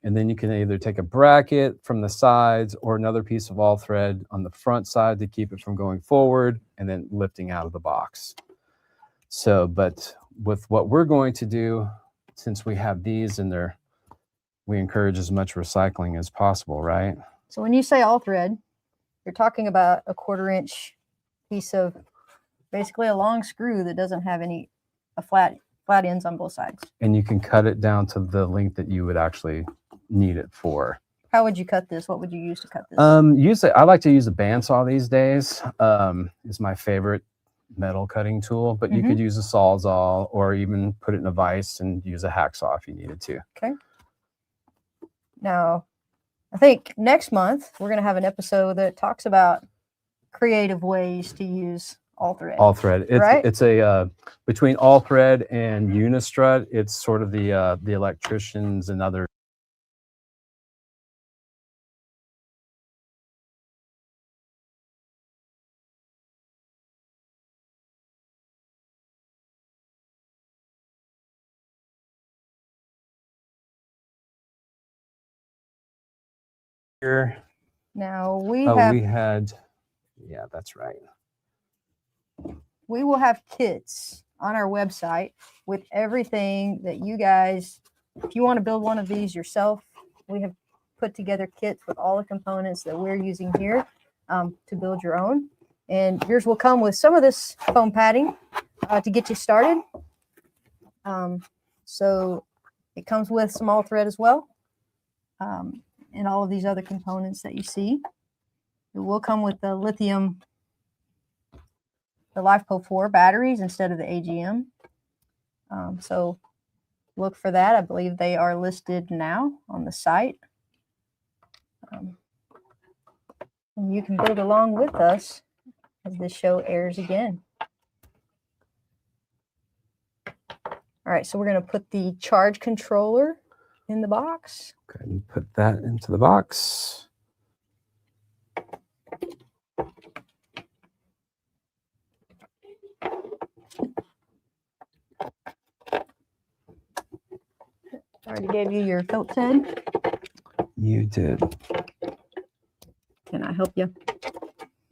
B: And then you can either take a bracket from the sides or another piece of all thread on the front side to keep it from going forward and then lifting out of the box. So, but with what we're going to do, since we have these in there, we encourage as much recycling as possible, right?
A: So when you say all thread, you're talking about a 1/4-inch piece of basically a long screw that doesn't have flat ends on both sides.
B: And you can cut it down to the length that you would actually need it for.
A: How would you cut this? What would you use to cut this?
B: Usually I like to use a bandsaw these days. Is my favorite metal cutting tool, but you could use a sawzall or even put it in a vise and use a hacksaw if you needed to.
A: Okay. Now, I think next month we're going to have an episode that talks about creative ways to use all thread.
B: All thread. It's a between all thread and unistrut. It's sort of the electricians and other. Here.
A: Now we
B: had, yeah, that's right.
A: We will have kits on our website with everything that you guys, if you want to build one of these yourself, we have put together kits with all the components that we're using here to build your own. And yours will come with some of this foam padding to get you started. So it comes with some all thread as well. And all of these other components that you see. It will come with the lithium, the LiFePO 4 batteries instead of the AGM. So look for that. I believe they are listed now on the site. And you can build along with us as this show airs again. All right, so we're going to put the charge controller in the box.
B: Go ahead and put that into the box.
A: I already gave you your Phillips head.
B: You did.
A: Can I help you?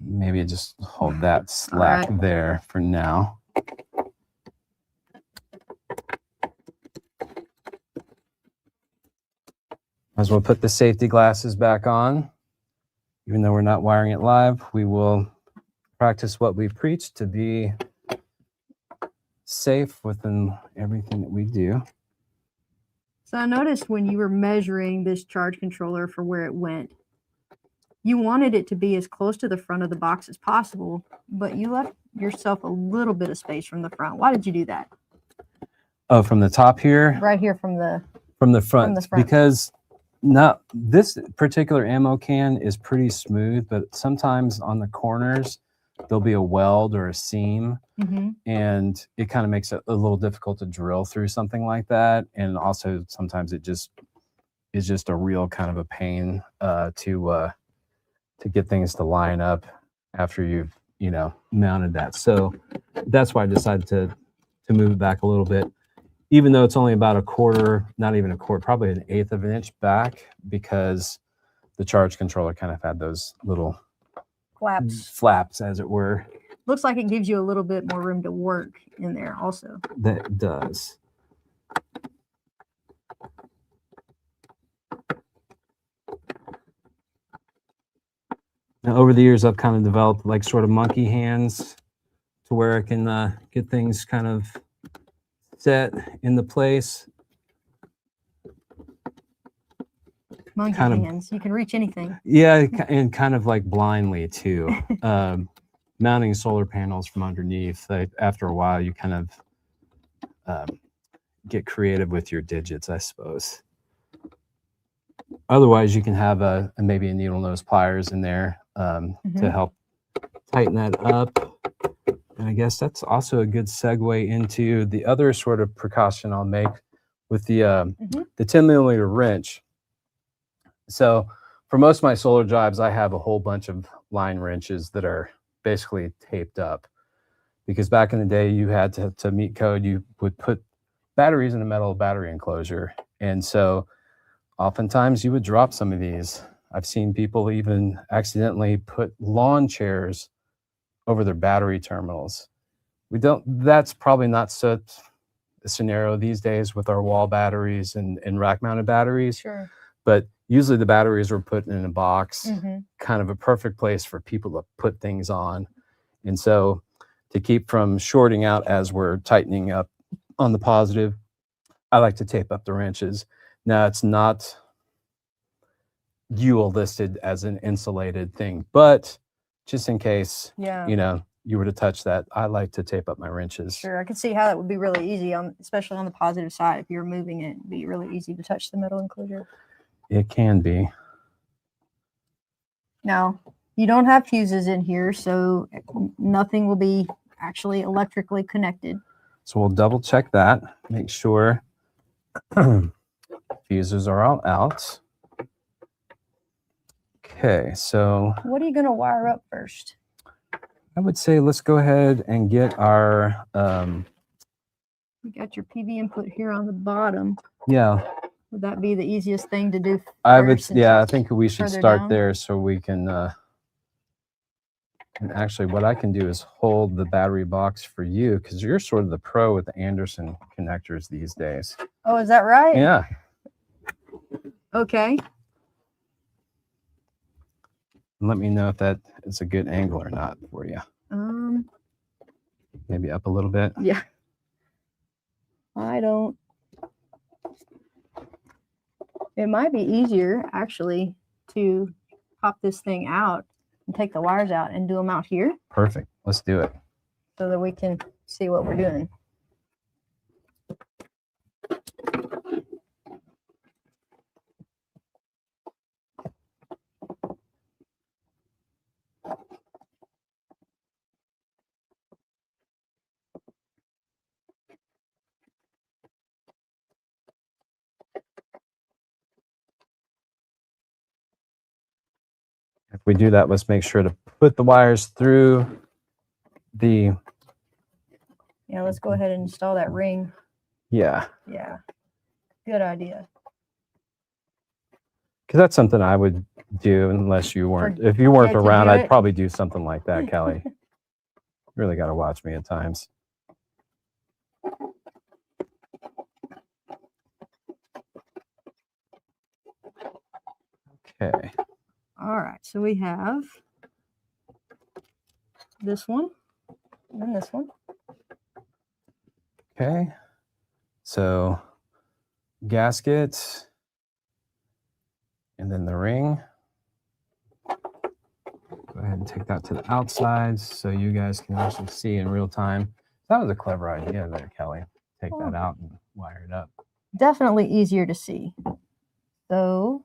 B: Maybe just hold that slack there for now. As we'll put the safety glasses back on. Even though we're not wiring it live, we will practice what we preach to be safe within everything that we do.
A: So I noticed when you were measuring this charge controller for where it went, you wanted it to be as close to the front of the box as possible, but you left yourself a little bit of space from the front. Why did you do that?
B: Oh, from the top here?
A: Right here from the
B: front. Because not this particular ammo can is pretty smooth, but sometimes on the corners there'll be a weld or a seam, and it kind of makes it a little difficult to drill through something like that. And also sometimes it just is just a real kind of a pain to get things to line up after you've mounted that. So that's why I decided to move it back a little bit, even though it's only about a quarter, not even a quarter, probably an eighth of an inch back, because the charge controller kind of had those little flaps, as it were.
A: Looks like it gives you a little bit more room to work in there also.
B: That does. Now, over the years, I've kind of developed like sort of monkey hands to where I can get things kind of set into place.
A: Monkey hands. You can reach anything.
B: Yeah, and kind of like blindly too. Mounting solar panels from underneath, after a while, you kind of get creative with your digits, I suppose. Otherwise, you can have maybe a needle nose pliers in there to help tighten that up. And I guess that's also a good segue into the other sort of precaution I'll make with the 10 millimeter wrench. So for most of my solar jobs, I have a whole bunch of line wrenches that are basically taped up, because back in the day, you had to meet code, you would put batteries in a metal battery enclosure. And so oftentimes you would drop some of these. I've seen people even accidentally put lawn chairs over their battery terminals. That's probably not such a scenario these days with our wall batteries and rack mounted batteries.
A: Sure.
B: But usually the batteries were put in a box, kind of a perfect place for people to put things on. And so to keep from shorting out as we're tightening up on the positive, I like to tape up the wrenches. Now, it's not UL listed as an insulated thing, but just in case, you were to touch that, I like to tape up my wrenches.
A: Sure, I can see how that would be really easy, especially on the positive side. If you're moving it, it'd be really easy to touch the metal enclosure.
B: It can be.
A: Now, you don't have fuses in here, so nothing will be actually electrically connected.
B: So we'll double check that, make sure fuses are all out. Okay, so
A: what are you going to wire up first?
B: I would say let's go ahead and get our
A: you got your PV input here on the bottom.
B: Yeah.
A: Would that be the easiest thing to do?
B: I think we should start there so we can and actually what I can do is hold the battery box for you, because you're sort of the pro with the Anderson connectors these days.
A: Oh, is that right?
B: Yeah.
A: Okay.
B: Let me know if that is a good angle or not for you. Maybe up a little bit.
A: Yeah. It might be easier actually to pop this thing out and take the wires out and do them out here.
B: Perfect. Let's do it.
A: So that we can see what we're doing.
B: if we do that, let's make sure to put the wires through the,
A: Yeah, let's go ahead and install that ring.
B: yeah.
A: Yeah, good idea.
B: Because that's something I would do unless you weren't, if you weren't
A: Yeah, to
B: around,
A: do
B: I'd
A: it.
B: probably do something like that, Kelly. Really got to watch me at times. Okay.
A: All right, so we have this one and this one.
B: Okay. So gasket and then the ring. Go ahead and take that to the outside so you guys can actually see in real time. That was a clever idea there, Kelly. Take that out and wire it up.
A: Definitely easier to see. So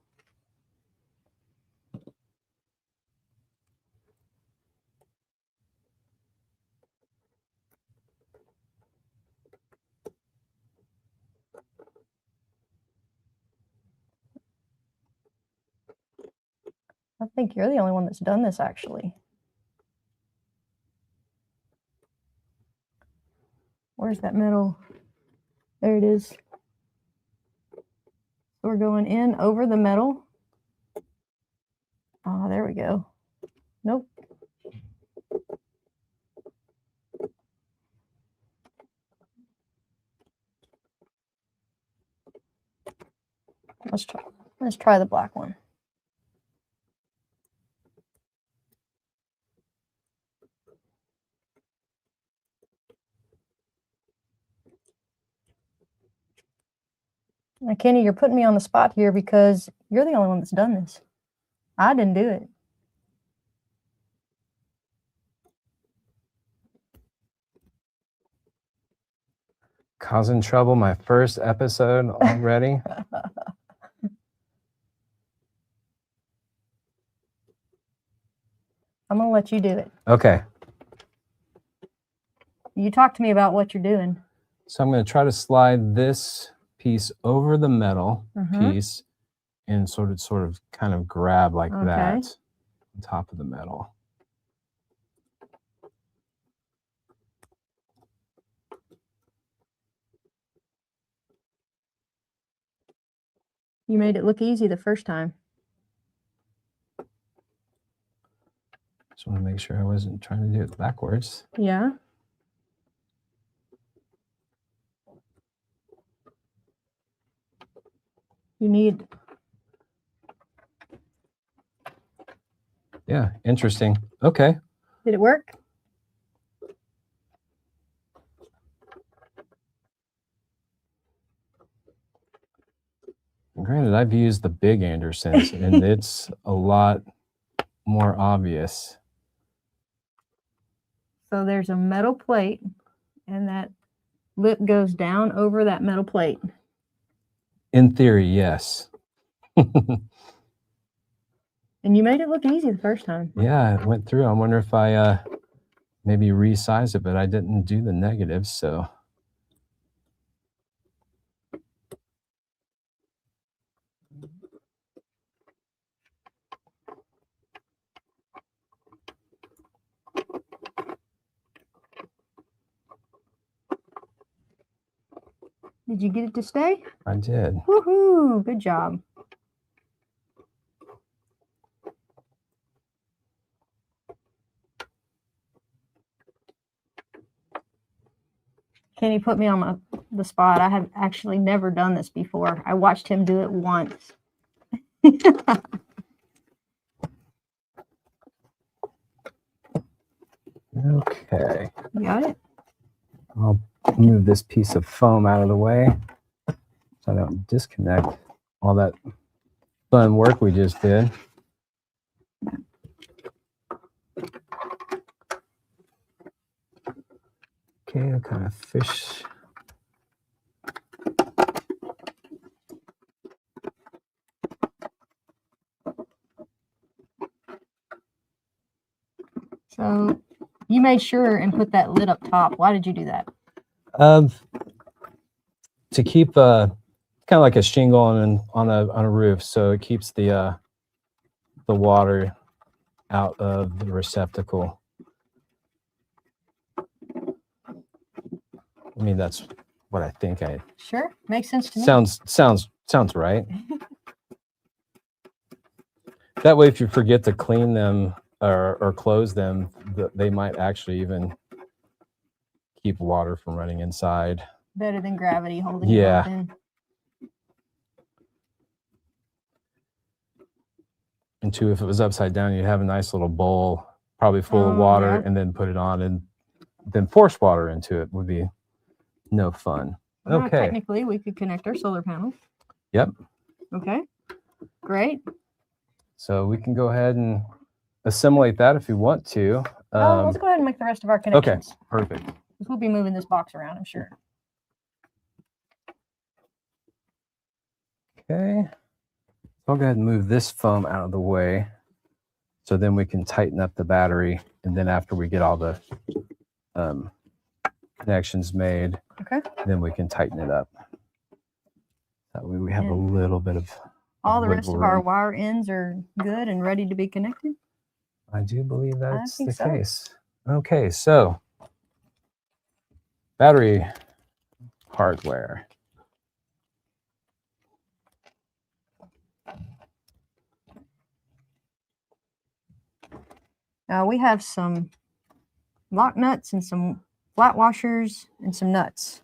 A: I think you're the only one that's done this, actually. Where's that metal? There it is. So we're going in over the metal. Oh, there we go. Nope. Let's try the black one. Now, Kenny, you're putting me on the spot here because you're the only one that's done this. I didn't do it.
B: Causing trouble my first episode already.
A: I'm going to let you do it.
B: Okay.
A: You talk to me about what you're doing.
B: So I'm going to try to slide this piece over the metal piece and sort of kind of grab like that on top of the metal.
A: You made it look easy the first time.
B: Just want to make sure I wasn't trying to do it backwards.
A: Yeah. You need.
B: Yeah, interesting. Okay.
A: Did it work?
B: Granted, I've used the big Andersons and it's a lot more obvious.
A: So there's a metal plate and that lip goes down over that metal plate.
B: In theory, yes.
A: And you made it look easy the first time.
B: Yeah, it went through. I wonder if I maybe resize it, but I didn't do the negatives, so.
A: Did you get it to stay?
B: I did.
A: Woohoo! Good job. Kenny put me on the spot. I have actually never done this before. I watched him do it once.
B: Okay.
A: You got it?
B: I'll move this piece of foam out of the way so I don't disconnect all that fun work we just did. Okay, I'll kind of fish.
A: So you made sure and put that lid up top. Why did you do that?
B: To keep kind of like a shingle on a roof, so it keeps the water out of the receptacle. I mean, that's what I think.
A: Sure, makes sense to me.
B: Sounds right. That way, if you forget to clean them or close them, they might actually even keep water from running inside.
A: Better than gravity holding
B: Yeah.
A: it open.
B: And two, if it was upside down, you'd have a nice little bowl, probably full of water,
A: Yeah.
B: and then put it on, and then force water into it would be no fun.
A: Well,
B: Okay.
A: technically, we could connect our solar panel.
B: Yep.
A: Okay. Great.
B: So we can go ahead and assimilate that if you want to.
A: Let's go ahead and make the rest of our connections.
B: Okay, perfect.
A: Because we'll be moving this box around, I'm sure.
B: Okay. I'll go ahead and move this foam out of the way. So then we can tighten up the battery. And then after we get all the connections made,
A: okay,
B: then we can tighten it up. That way we have a little bit of
A: all the rest
B: wiggle
A: of our
B: room.
A: wire ends are good and ready to be connected.
B: I do believe that's the
A: so.
B: case. Okay, so battery hardware.
A: We have some lock nuts and some flat washers and some nuts.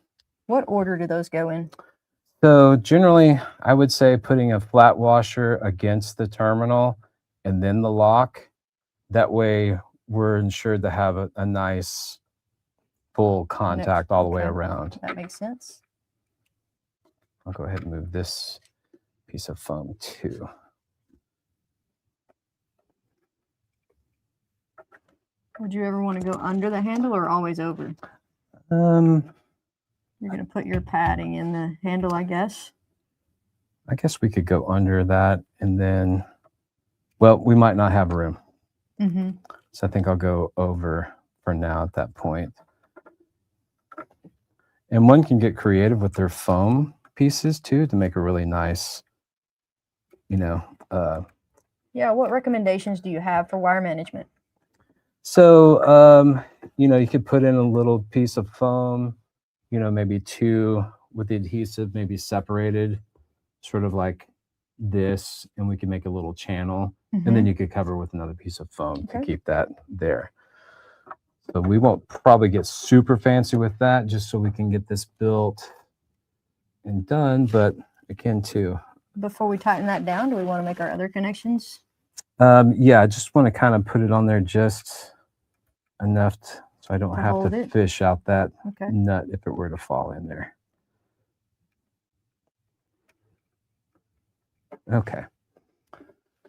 A: What order do those go in?
B: So generally, I would say putting a flat washer against the terminal and then the lock. That way we're ensured to have a nice full contact all the way around.
A: That makes sense.
B: I'll go ahead and move this piece of foam too.
A: Would you ever want to go under the handle or always over? You're going to put your padding in the handle, I guess.
B: I guess we could go under that and then, well, we might not have room.
A: Mm-hmm.
B: So I think I'll go over for now at that point. And one can get creative with their foam pieces too to make a really nice, yeah,
A: what recommendations do you have for wire management?
B: So, you could put in a little piece of foam, maybe two with the adhesive, maybe separated, sort of like this, and we can make a little channel.
A: Mm-hmm.
B: And then you could cover with another piece of foam to keep that there. So we won't probably get super fancy with that, just so we can get this built and done, but again, too.
A: Before we tighten that down, do we want to make our other connections?
B: Yeah, I just want to kind of put it on there just enough so I don't have to fish out that nut if it were to fall in there. Okay.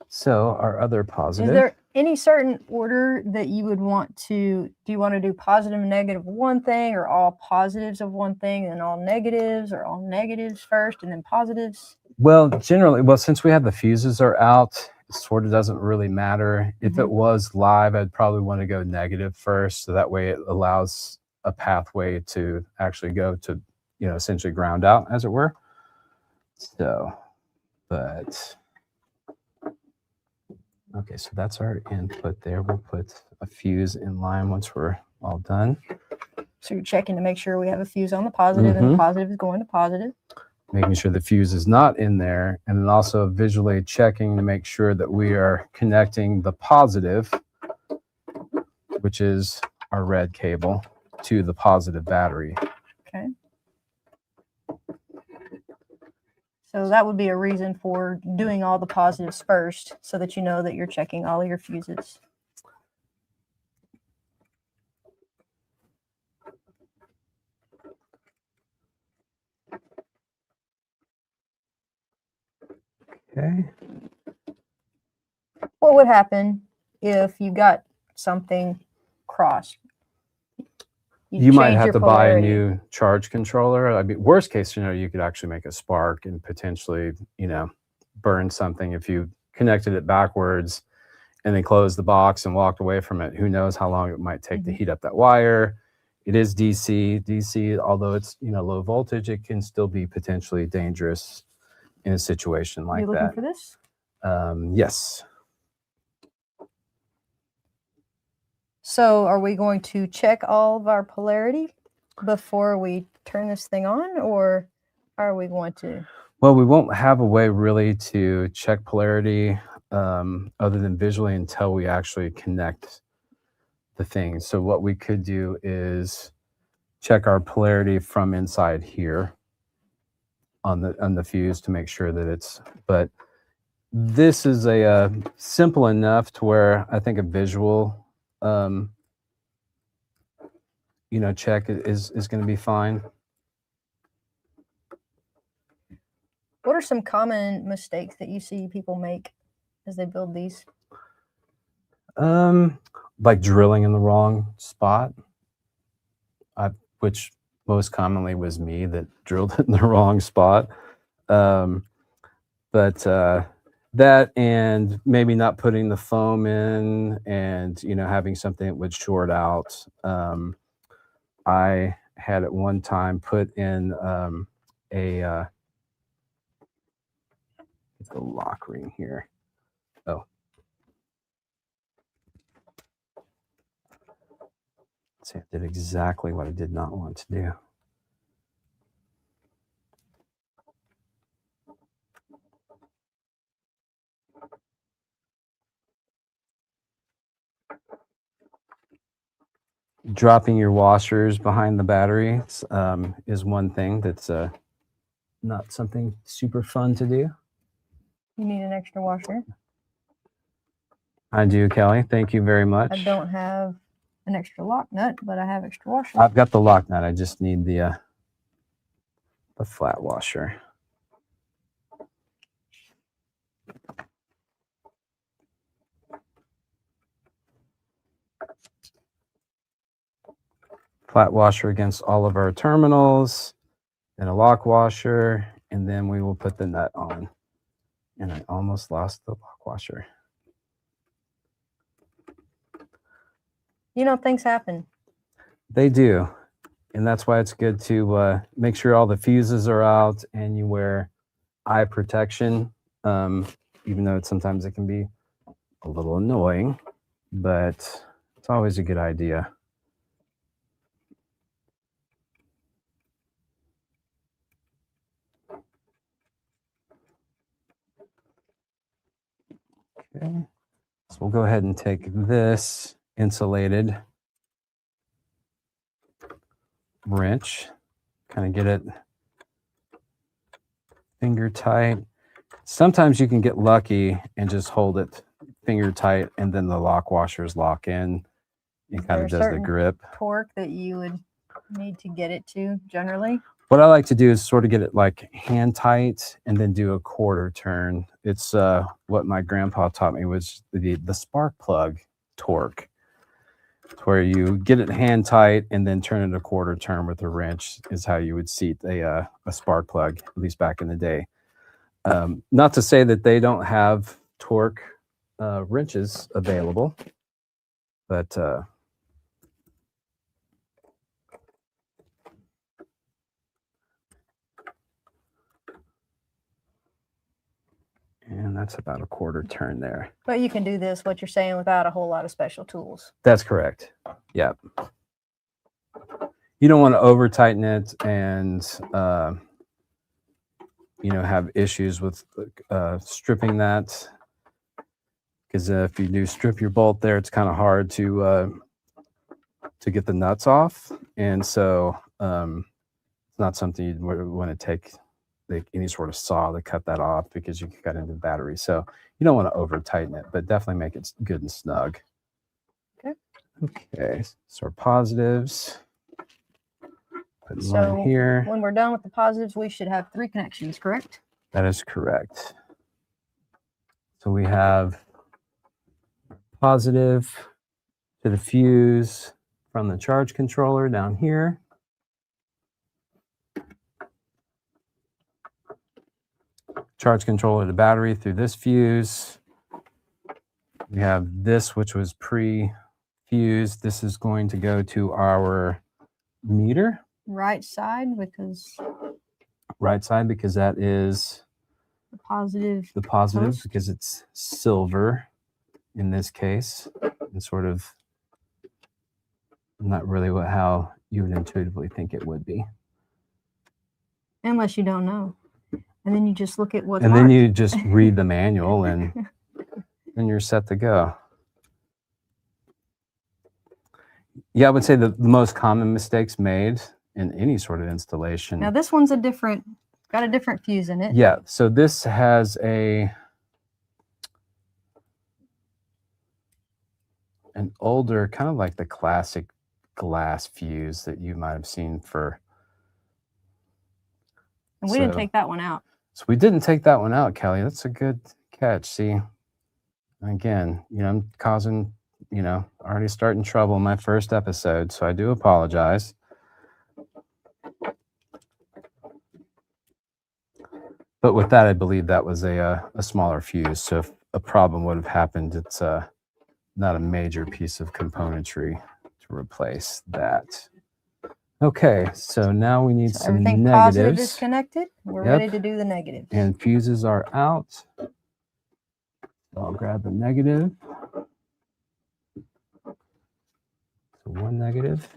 B: So our other positive.
A: Is there any certain order that you would want to, do you want to do positive and negative of one thing, or all positives of one thing and all negatives, or all negatives first and then positives?
B: Well, generally, since we have the fuses are out, it sort of doesn't really matter. If it was live, I'd probably want to go negative first. So that way it allows a pathway to actually go to, essentially ground out, as it were. So, but, okay, so that's our input there. We'll put a fuse in line once we're all done.
A: So you're checking to make sure we have a fuse on the positive and the positive is going to positive.
B: Making sure the fuse is not in there, and then also visually checking to make sure that we are connecting the positive, which is our red cable, to the positive battery.
A: Okay. So that would be a reason for doing all the positives first, so that you know that you're checking all of your fuses.
B: Okay.
A: What would happen if you got something crossed?
B: You might have to buy a new charge controller. I mean, worst case scenario, you could actually make a spark and potentially, burn something if you connected it backwards and then closed the box and walked away from it. Who knows how long it might take to heat up that wire. It is DC. DC, although it's, low voltage, it can still be potentially dangerous in a situation like that.
A: You looking for this?
B: Yes.
A: So are we going to check all of our polarity before we turn this thing on, or are we going to?
B: Well, we won't have a way really to check polarity other than visually until we actually connect the thing. So what we could do is check our polarity from inside here on the fuse to make sure that it's, but this is a simple enough to where I think a visual check is going to be fine.
A: What are some common mistakes that you see people make as they build these?
B: Like drilling in the wrong spot, which most commonly was me that drilled it in the wrong spot. But that, and maybe not putting the foam in, and having something that would short out. I had at one time put in the lock ring here. Oh, see, I did exactly what I did not want to do. Dropping your washers behind the battery is one thing that's not something super fun to do.
A: You need an extra washer.
B: I do, Kelly. Thank you very much.
A: I don't have an extra lock nut, but I have extra washer.
B: I've got the lock nut. I just need the flat washer. Flat washer against all of our terminals, and a lock washer, and then we will put the nut on. And I almost lost the lock washer.
A: Things happen.
B: They do. And that's why it's good to make sure all the fuses are out and you wear eye protection, even though sometimes it can be a little annoying, but it's always a good idea. Okay, so we'll go ahead and take this insulated wrench, kind of get it finger tight. Sometimes you can get lucky and just hold it finger tight, and then the lock washers lock in and kind of does the grip.
A: Torque that you would need to get it to generally?
B: What I like to do is sort of get it like hand tight and then do a quarter turn. It's what my grandpa taught me was the spark plug torque. It's where you get it hand tight and then turn it a quarter turn with a wrench is how you would seat a spark plug, at least back in the day. Not to say that they don't have torque wrenches available, but and that's about a quarter turn there.
A: But you can do this, what you're saying, without a whole lot of special tools.
B: That's correct. Yeah. You don't want to over tighten it and have issues with stripping that, because if you do strip your bolt there, it's kind of hard to get the nuts off, and so it's not something you want to take any sort of saw to cut that off, because you can cut into the battery. So you don't want to over tighten it, but definitely make it good and snug. Okay, so our positives. Put one here.
A: When we're done with the positives, we should have 3 connections, correct?
B: That is correct. So we have positive to the fuse from the charge controller down here. Charge controller to battery through this fuse. We have this, which was pre-fused. This is going to go to our meter.
A: Right side, because
B: that is
A: the positive.
B: The positive
A: post.
B: Because it's silver in this case, and sort of not really how you would intuitively think it would be.
A: Unless you don't know. And then you just look at what's
B: And then
A: marked.
B: you just read the manual and then you're set to go. Yeah, I would say the most common mistakes made in any sort of installation.
A: Now this one's got a different fuse in it.
B: Yeah, so this has an older, kind of like the classic glass fuse that you might have seen for.
A: And we didn't take that one out.
B: So we didn't take that one out, Kelly. That's a good catch. See, again, I'm causing, already starting trouble in my first episode, so I do apologize. But with that, I believe that was a smaller fuse. So if a problem would have happened, it's not a major piece of componentry to replace that. Okay, so now we need some
A: everything
B: negatives.
A: Positive is connected. We're ready to do the negatives.
B: And fuses are out. So I'll grab the negative. So one negative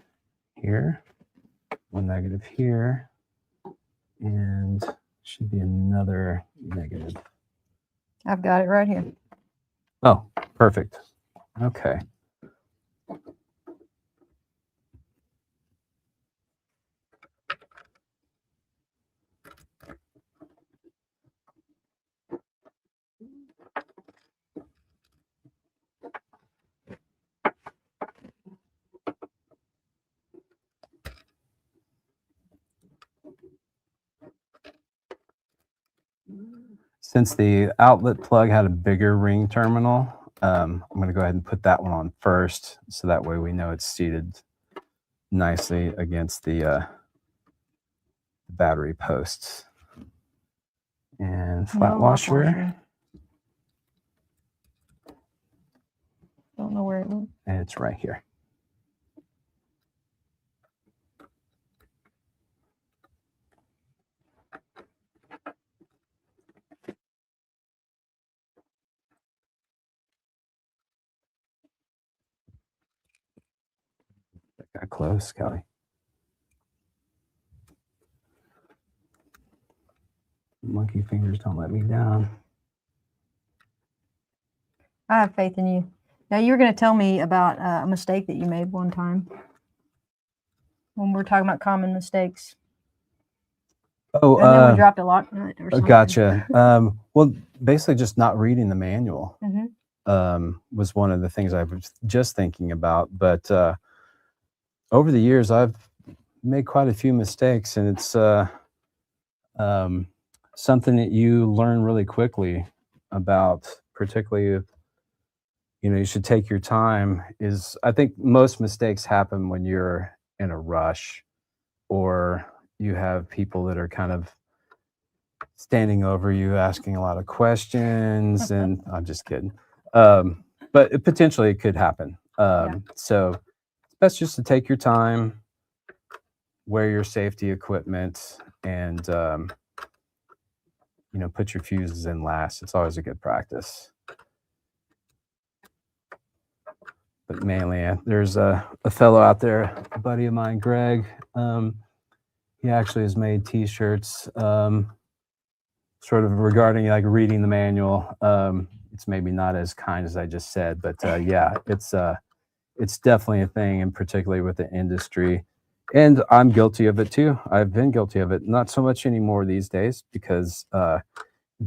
B: here, one negative here, and should be another negative.
A: I've got it right here.
B: Oh, perfect. Okay. Since the outlet plug had a bigger ring terminal, I'm going to go ahead and put that one on first, so that way we know it's seated nicely against the battery posts. And flat washer.
A: Don't know where it went.
B: And it's right here. Got close, Kelly. Monkey fingers don't let me down.
A: I have faith in you. Now you were going to tell me about a mistake that you made one time when we were talking about common mistakes.
B: Oh,
A: and then we dropped a lock nut or something.
B: Gotcha. Well, basically just not reading the manual was one of the things I was just thinking about. But over the years, I've made quite a few mistakes, and it's something that you learn really quickly about, particularly, you should take your time. I think most mistakes happen when you're in a rush, or you have people that are kind of standing over you, asking a lot of questions, and I'm just kidding. But potentially it could happen. So it's best just to take your time, wear your safety equipment, and put your fuses in last. It's always a good practice. But mainly, there's a fellow out there, a buddy of mine, Greg. He actually has made T-shirts sort of regarding like reading the manual. It's maybe not as kind as I just said, but yeah, it's definitely a thing, and particularly with the industry. And I'm guilty of it too. I've been guilty of it. Not so much anymore these days, because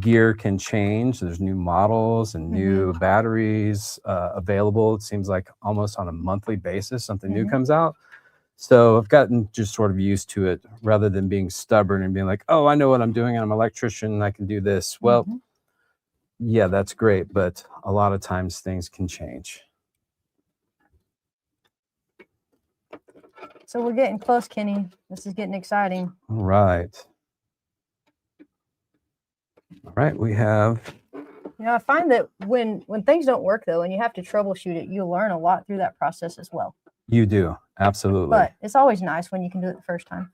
B: gear can change. There's new models and new batteries available. It seems like almost on a monthly basis, something new comes out. So I've gotten just sort of used to it, rather than being stubborn and being like, oh, I know what I'm doing. I'm an electrician. I can do this. Well, yeah, that's great. But a lot of times things can change.
A: So we're getting close, Kenny. This is getting exciting.
B: All right. All right, we have.
A: I find that when things don't work, though, and you have to troubleshoot it, you learn a lot through that process as well.
B: You do, absolutely.
A: But it's always nice when you can do it the first time.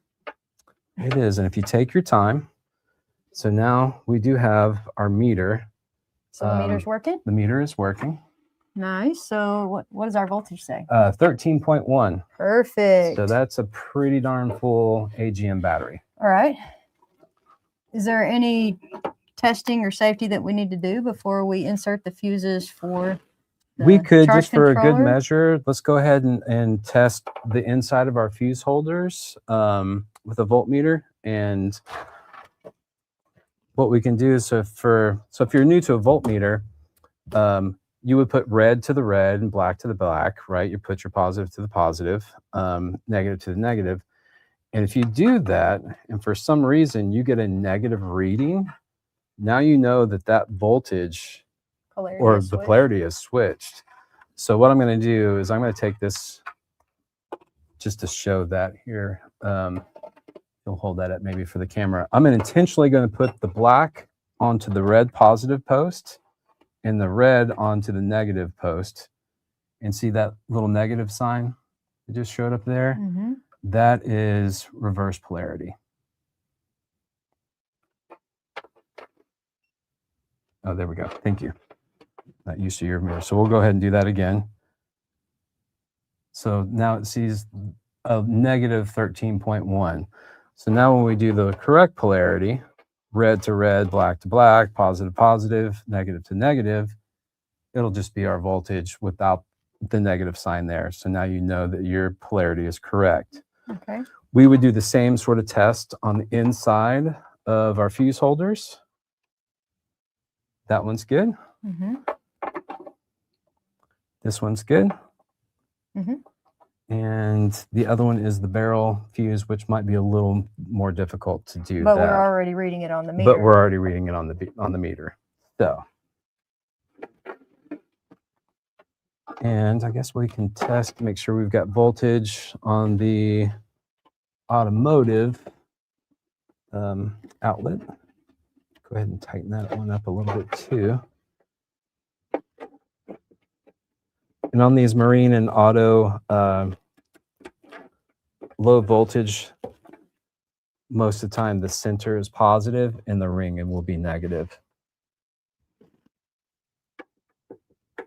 B: It is, and if you take your time. So now we do have our meter.
A: So the meter's working?
B: The meter is working.
A: Nice. So what does our voltage say?
B: 13.1.
A: Perfect.
B: So that's a pretty darn full AGM battery.
A: All right. Is there any testing or safety that we need to do before we insert the fuses for the
B: We could,
A: charge
B: just for a good
A: controller?
B: measure, let's go ahead and test the inside of our fuse holders with a voltmeter. And what we can do is, so if you're new to a voltmeter, you would put red to the red and black to the black, right? You put your positive to the positive, negative to the negative. And if you do that, and for some reason you get a negative reading, now you know that that voltage or the polarity is switched. So what I'm going to do is I'm going to take this just to show that here. You'll hold that up maybe for the camera. I'm intentionally going to put the black onto the red positive post and the red onto the negative post. And see that little negative sign that just showed up there?
A: Mm-hmm.
B: That is reverse polarity. Oh, there we go. Thank you. Not used to your mirror. So we'll go ahead and do that again. So now it sees a negative 13.1. So now when we do the correct polarity, red to red, black to black, positive, positive, negative to negative, it'll just be our voltage without the negative sign there. So now you know that your polarity is correct.
A: Okay.
B: We would do the same sort of test on the inside of our fuse holders. That one's good.
A: Mm-hmm.
B: This one's good.
A: Mm-hmm.
B: And the other one is the barrel fuse, which might be a little more difficult to do.
A: But we're already reading it on the meter.
B: But we're already reading it on the meter. So, and I guess we can test to make sure we've got voltage on the automotive outlet. Go ahead and tighten that one up a little bit too. And on these marine and auto low voltage, most of the time the center is positive and the ring will be negative.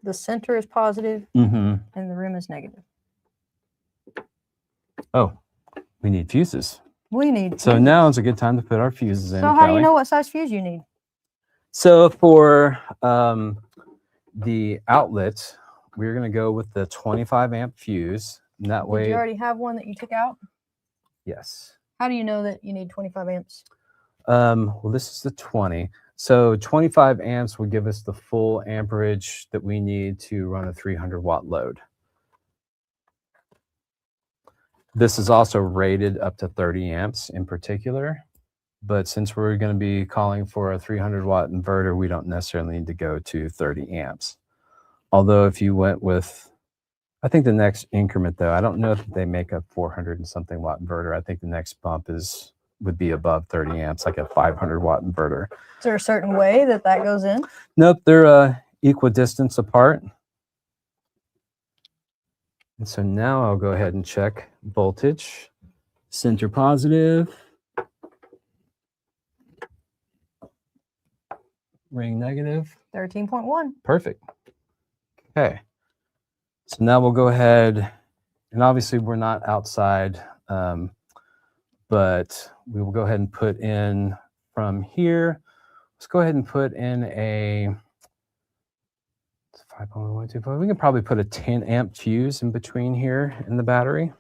A: The center is positive
B: Mm-hmm.
A: and the rim is negative.
B: Oh, we need fuses.
A: We need
B: So
A: fuses.
B: now is a good time to put our fuses in.
A: So how do you know what size fuse you need?
B: So for the outlet, we're going to go with the 25 amp fuse. And that way,
A: Did you already have one that you took out?
B: yes.
A: How do you know that you need 25 amps?
B: Well, this is the 20. So 25 amps would give us the full amperage that we need to run a 300 watt load. This is also rated up to 30 amps in particular. But since we're going to be calling for a 300 watt inverter, we don't necessarily need to go to 30 amps. Although if you went with, I think the next increment though, I don't know if they make a 400 and something watt inverter. I think the next bump would be above 30 amps, like a 500 watt inverter.
A: Is there a certain way that goes in?
B: Nope, they're equidistance apart. And so now I'll go ahead and check voltage. Center positive. Ring negative.
A: 13.1.
B: Perfect. Okay. So now we'll go ahead, and obviously we're not outside, but we will go ahead and put in from here. Let's go ahead and put in a 5.125. We can probably put a 10 amp fuse in between here in the battery.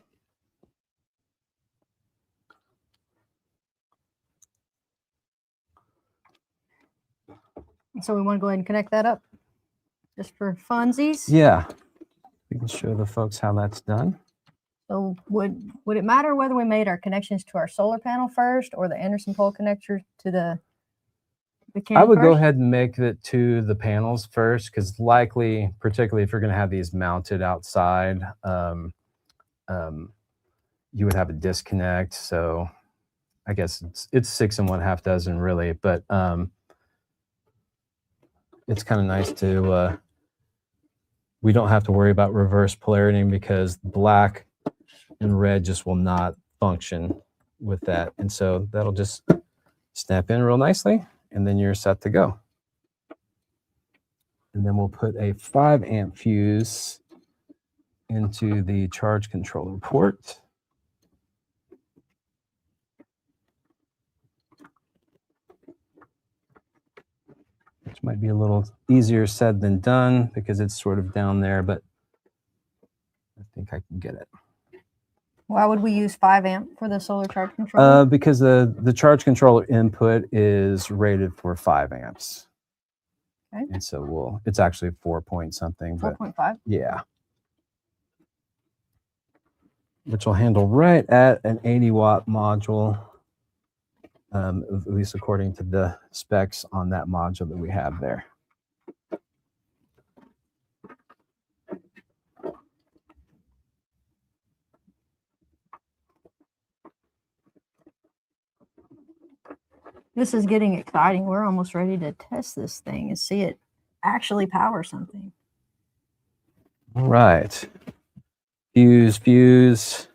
A: So we want to go ahead and connect that up just for funsies.
B: Yeah. We can show the folks how that's done.
A: So would it matter whether we made our connections to our solar panel first or the Anderson pole connector to the can
B: I would go
A: first?
B: ahead and make it to the panels first, because likely, particularly if you're going to have these mounted outside, you would have a disconnect. So I guess it's 6 1/2 dozen really, but it's kind of nice to, we don't have to worry about reverse polarity because black and red just will not function with that. And so that'll just snap in real nicely, and then you're set to go. And then we'll put a 5 amp fuse into the charge controller port. Which might be a little easier said than done because it's sort of down there, but I think I can get it.
A: Why would we use 5 amp for the solar charge controller?
B: Because the charge controller input is rated for 5 amps.
A: Okay.
B: And so it's actually 4 point something.
A: 4.5?
B: Yeah. Which will handle right at an 80 watt module, at least according to the specs on that module that we have there.
A: This is getting exciting. We're almost ready to test this thing and see it actually power something.
B: All right. Fuse, fuse,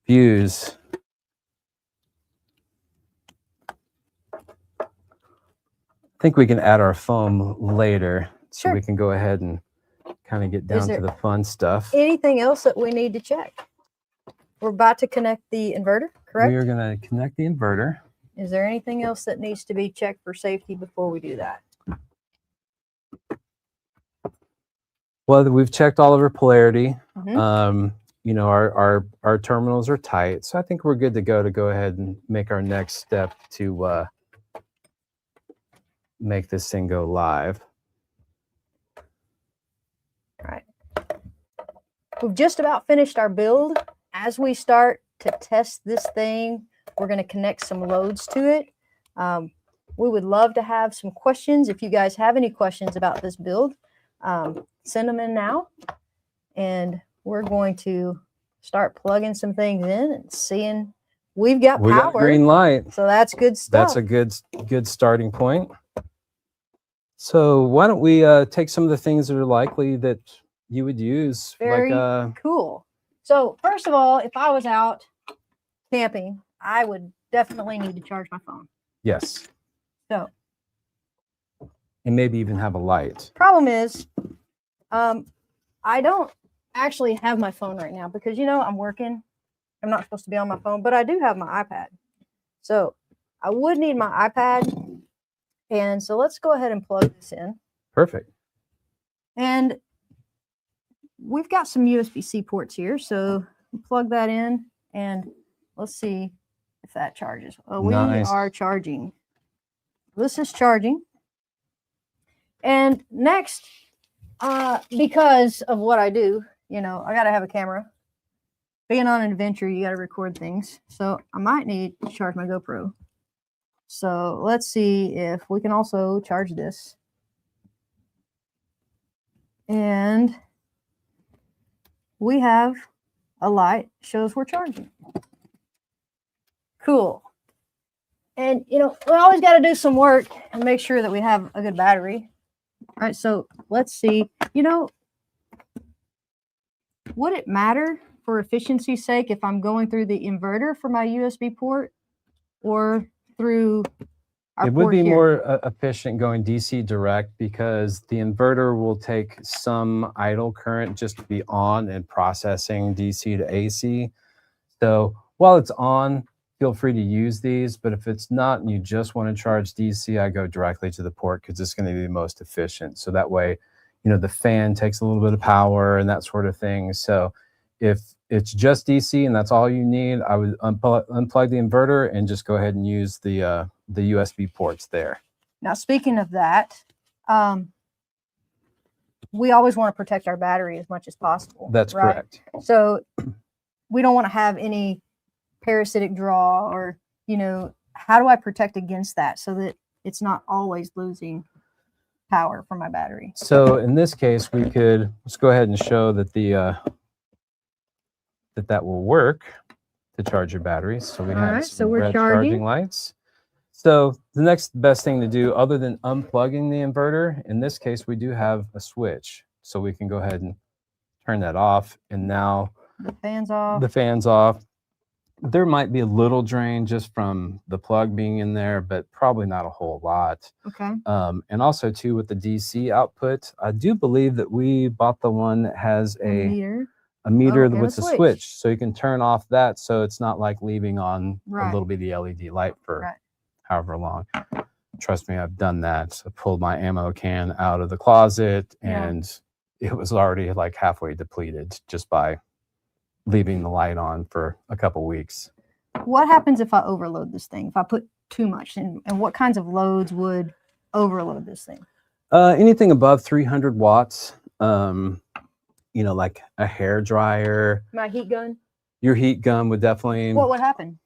B: fuse. I think we can add our foam later, so
A: Sure.
B: we can go ahead and kind of get down to the fun stuff.
A: Anything else that we need to check? We're about to connect the inverter, correct?
B: We are going to connect the inverter.
A: Is there anything else that needs to be checked for safety before we do that?
B: Well, we've checked all of our polarity.
A: Mm-hmm.
B: You know, our terminals are tight, so I think we're good to go ahead and make our next step to make this thing go live.
A: All right. We've just about finished our build. As we start to test this thing, we're going to connect some loads to it. We would love to have some questions. If you guys have any questions about this build, send them in now. And we're going to start plugging some things in and seeing we've got power.
B: We got green light.
A: So that's good stuff.
B: That's a good starting point. So why don't we take some of the things that are likely that you would use?
A: Very cool. So first of all, if I was out camping, I would definitely need to charge my phone.
B: Yes.
A: So.
B: And maybe even have a light.
A: Problem is, I don't actually have my phone right now because, you know, I'm working. I'm not supposed to be on my phone, but I do have my iPad. So I would need my iPad. And so let's go ahead and plug this in.
B: Perfect.
A: And we've got some USB-C ports here. So plug that in and let's see if that charges. Oh, we are charging. This is charging. And next, because of what I do, you know, I got to have a camera. Being on an adventure, you got to record things. So I might need to charge my GoPro. So let's see if we can also charge this. And we have a light, shows we're charging. Cool. And, you know, we always got to do some work and make sure that we have a good battery. All right, so let's see. You know, would it matter for efficiency's sake if I'm going through the inverter for my USB port or through our
B: It would be
A: here?
B: more efficient going DC direct because the inverter will take some idle current just to be on and processing DC to AC. So while it's on, feel free to use these, but if it's not and you just want to charge DC, I go directly to the port because it's going to be the most efficient. So that way, you know, the fan takes a little bit of power and that sort of thing. So if it's just DC and that's all you need, I would unplug the inverter and just go ahead and use the USB ports there.
A: Now, speaking of that, we always want to protect our battery as much as possible.
B: That's
A: right?
B: correct.
A: So we don't want to have any parasitic draw or, you know, how do I protect against that so that it's not always losing power from my battery?
B: So in this case, let's go ahead and show that that will work to charge your batteries. So we have some
A: we're
B: red
A: charging
B: lights. So the next best thing to do other than unplugging the inverter, in this case, we do have a switch. So we can go ahead and turn that off. And now
A: the fan's off.
B: The fan's off. There might be a little drain just from the plug being in there, but probably not a whole lot.
A: Okay.
B: And also too, with the DC output, I do believe that we bought the one that has
A: A meter.
B: a meter
A: and a
B: with a
A: switch.
B: switch, so you can turn off that, so it's not like leaving on a
A: Right.
B: little bitty LED light for
A: Right.
B: however long. Trust me, I've done that. I pulled my ammo can out of the closet,
A: Yeah.
B: and it was already like halfway depleted just by leaving the light on for a couple weeks.
A: What happens if I overload this thing? If I put too much in, and what kinds of loads would overload this thing?
B: Anything above 300 watts, you know, like a hair dryer,
A: My heat gun?
B: your heat gun would definitely,
A: What would happen?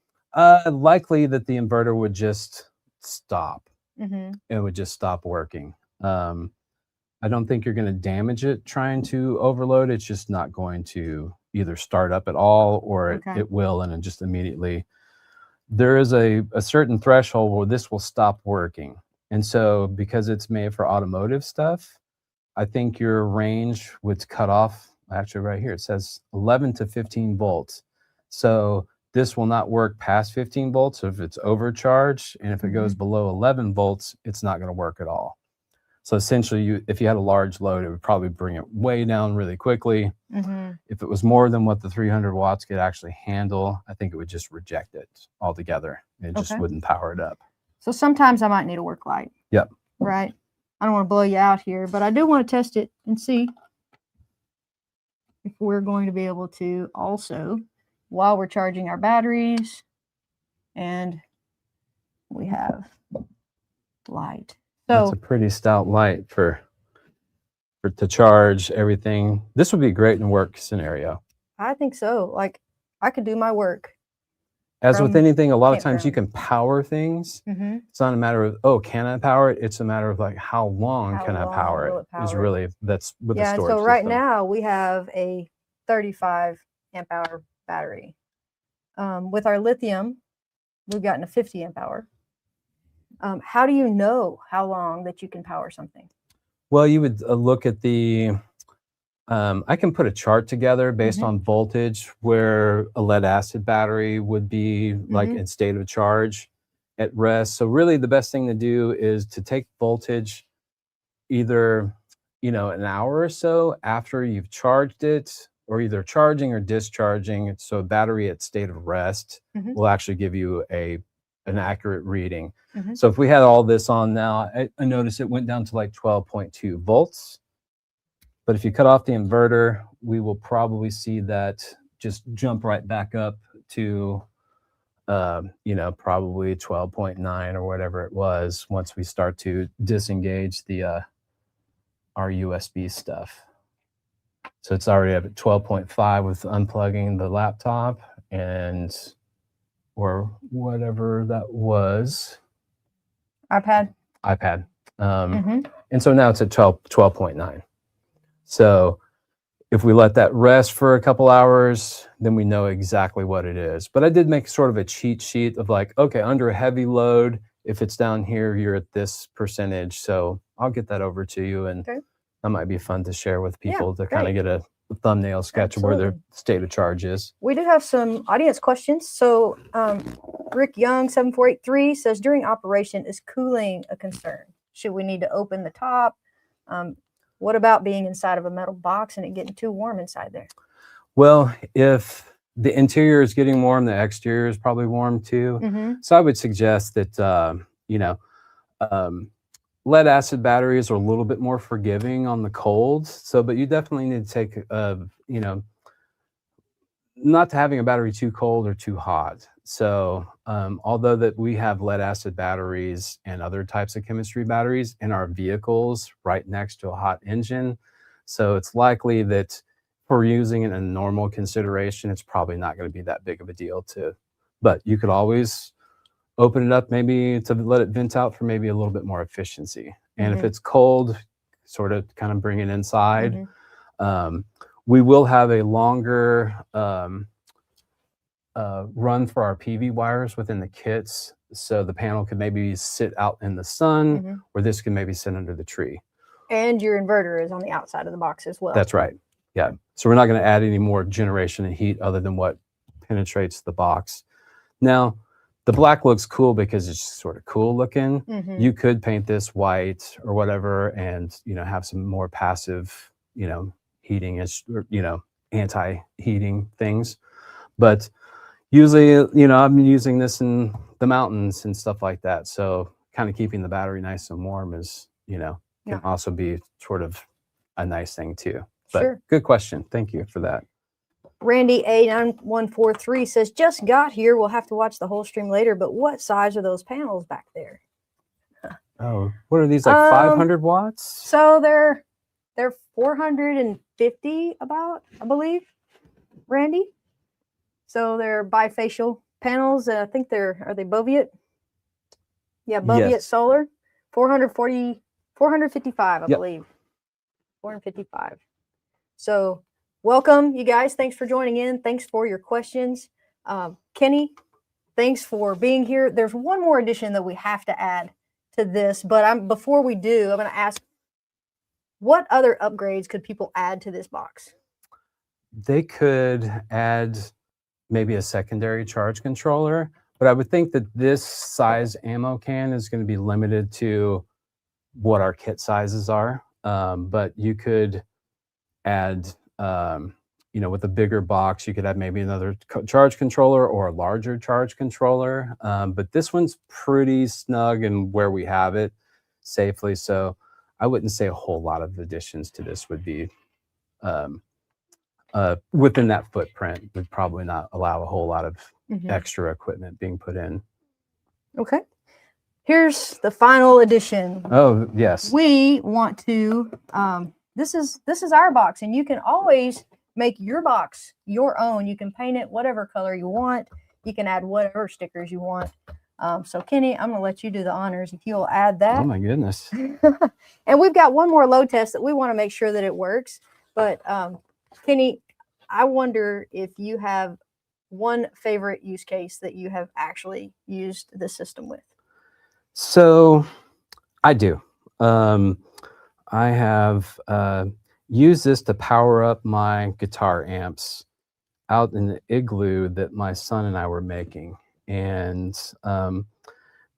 B: likely that the inverter would just stop.
A: Mm-hmm.
B: It would just stop working. I don't think you're going to damage it trying to overload. It's just not going to either start up at all, or
A: Okay.
B: it will, and it just immediately. There is a certain threshold where this will stop working. And so because it's made for automotive stuff, I think your range would cut off, actually right here, it says 11 to 15 volts. So this will not work past 15 volts if it's overcharged. And if it goes below 11 volts, it's not going to work at all. So essentially, if you had a large load, it would probably bring it way down really quickly.
A: Mm-hmm.
B: If it was more than what the 300 watts could actually handle, I think it would just reject it altogether. It just
A: Okay.
B: wouldn't power it up.
A: So sometimes I might need a work light.
B: Yep.
A: Right. I don't want to blow you out here, but I do want to test it and see if we're going to be able to also, while we're charging our batteries, and we have light.
B: That's
A: So
B: a pretty stout light for to charge everything. This would be great in a work scenario.
A: I think so. Like, I could do my work.
B: As with
A: From
B: anything, a lot of times you
A: campground.
B: can power things.
A: Mm-hmm.
B: It's not a matter of, oh, can I power it? It's a matter of like, how long
A: How
B: can I
A: long
B: power
A: will
B: it?
A: it power
B: Is
A: it?
B: really, that's with
A: Yeah,
B: the
A: and
B: storage
A: so right
B: system.
A: now we have a 35 amp hour battery. With our lithium, we've gotten a 50 amp hour. How do you know how long that you can power something?
B: Well, you would look at the, I can put a chart together based on voltage where a lead acid battery would be like in state of charge at rest. So really the best thing to do is to take voltage either, you know, an hour or so after you've charged it, or either charging or discharging. So a battery at state of rest will actually give you an accurate reading. So if we had all this on now, I noticed it went down to like 12.2 volts. But if you cut off the inverter, we will probably see that just jump right back up to, you know, probably 12.9 or whatever it was once we start to disengage the our USB stuff. So it's already up at 12.5 with unplugging the laptop and or whatever that was.
A: iPad.
B: And so now it's at 12.9. So if we let that rest for a couple hours, then we know exactly what it is. But I did make sort of a cheat sheet of like, okay, under a heavy load, if it's down here, you're at this percentage. So I'll get that over to you, and that might be fun to share with people to kind of get a thumbnail sketch of where their state of charge is.
A: We do have some audience questions. So Rick Young 7483 says, during operation, is cooling a concern? Should we need to open the top? What about being inside of a metal box and it getting too warm inside there?
B: Well, if the interior is getting warm, the exterior is probably warm too. So I would suggest that, you know, lead acid batteries are a little bit more forgiving on the cold. So, but you definitely need to take, you know, not to having a battery too cold or too hot. So although that we have lead acid batteries and other types of chemistry batteries in our vehicles right next to a hot engine, so it's likely that if we're using it in a normal consideration, it's probably not going to be that big of a deal to, but you could always open it up maybe to let it vent out for maybe a little bit more efficiency. And if it's cold, sort of kind of bring it inside. We will have a longer run for our PV wires within the kits. So the panel could maybe sit out in the sun, or this can maybe sit under the tree.
A: And your inverter is on the outside of the box as well.
B: That's right. Yeah. So we're not going to add any more generation and heat other than what penetrates the box. Now, the black looks cool because it's just sort of cool looking.
A: Mhm.
B: You could paint this white or whatever and, have some more passive, heating, anti-heating things. But usually, I'm using this in the mountains and stuff like that. So kind of keeping the battery nice and warm is, can
A: Yeah.
B: also be sort of a nice thing too. But
A: Sure.
B: good question. Thank you for that.
A: Randy A9143 says, just got here. We'll have to watch the whole stream later, but what size are those panels back there?
B: Oh, what are these, like 500 watts?
A: So they're 450 about, I believe, Randy. So they're bifacial panels. I think are they Boviet? Yeah, Boviet
B: Yes.
A: Solar. 455, I
B: Yep.
A: believe. 455. So welcome, you guys. Thanks for joining in. Thanks for your questions. Kenny, thanks for being here. There's one more addition that we have to add to this, but before we do, I'm going to ask, what other upgrades could people add to this box?
B: They could add maybe a secondary charge controller, but I would think that this size ammo can is going to be limited to what our kit sizes are. But you could add, with a bigger box, you could have maybe another charge controller or a larger charge controller. But this one's pretty snug in where we have it safely. So I wouldn't say a whole lot of additions to this would be within that footprint. Would probably not allow a whole lot of extra equipment being put in.
A: Okay. Here's the final addition.
B: Oh, yes.
A: We want to, this is our box, and you can always make your box your own. You can paint it whatever color you want. You can add whatever stickers you want. So Kenny, I'm going to let you do the honors if you'll add that.
B: Oh my goodness.
A: And we've got one more load test that we want to make sure that it works. But Kenny, I wonder if you have one favorite use case that you have actually used the system with.
B: So I do. I have used this to power up my guitar amps out in the igloo that my son and I were making. And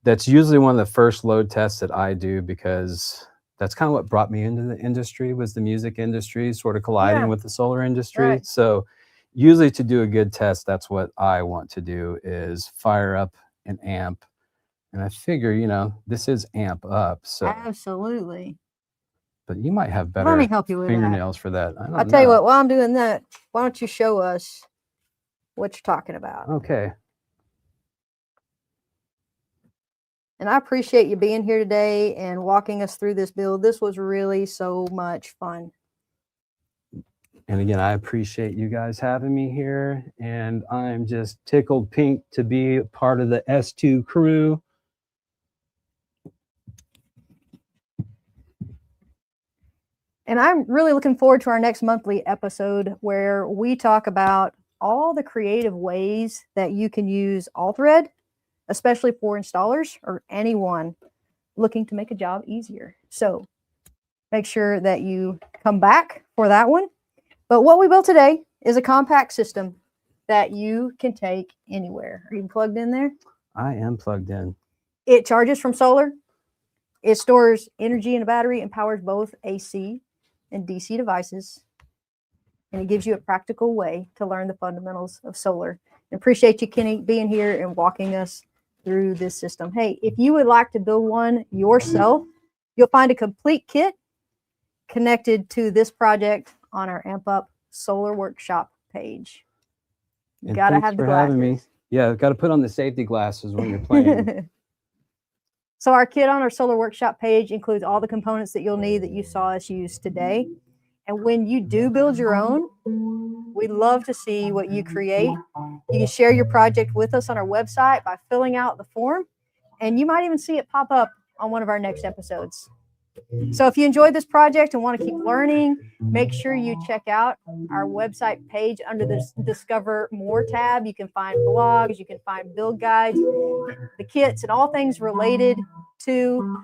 B: that's usually one of the first load tests that I do, because that's kind of what brought me into the industry, was the music industry sort of colliding with the solar industry.
A: Right.
B: So usually to do a good test, that's what I want to do, is fire up an amp. And I figure, this is amp up. So
A: Absolutely.
B: But you might have better
A: Let me help you with
B: fingernails for that.
A: I'll tell you what, while I'm doing that, why don't you show us what you're talking about?
B: Okay.
A: And I appreciate you being here today and walking us through this build. This was really so much fun.
B: And again, I appreciate you guys having me here. And I'm just tickled pink to be part of the S2 crew.
A: And I'm really looking forward to our next monthly episode, where we talk about all the creative ways that you can use Off-Grid, especially for installers or anyone looking to make a job easier. So make sure that you come back for that one. But what we built today is a compact system that you can take anywhere. Are you plugged in there?
B: I am plugged in.
A: It charges from solar. It stores energy in a battery and powers both AC and DC devices. And it gives you a practical way to learn the fundamentals of solar. I appreciate you, Kenny, being here and walking us through this system. Hey, if you would like to build one yourself, you'll find a complete kit connected to this project on our Amp Up Solar Workshop page. You got to have the glasses.
B: Having me. Yeah, got to put on the safety glasses when you're playing.
A: So our kit on our Solar Workshop page includes all the components that you'll need that you saw us use today. And when you do build your own, we'd love to see what you create. You can share your project with us on our website by filling out the form, and you might even see it pop up on one of our next episodes. So if you enjoyed this project and want to keep learning, make sure you check out our website page under the Discover More tab. You can find blogs, you can find build guides, the kits, and all things related to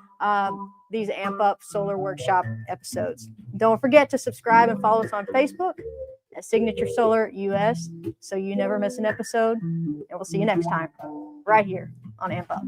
A: these Amp Up Solar Workshop episodes. Don't forget to subscribe and follow us on Facebook. at Signature Solar US, so you never miss an episode. And we'll see you next time right here on Amp Up.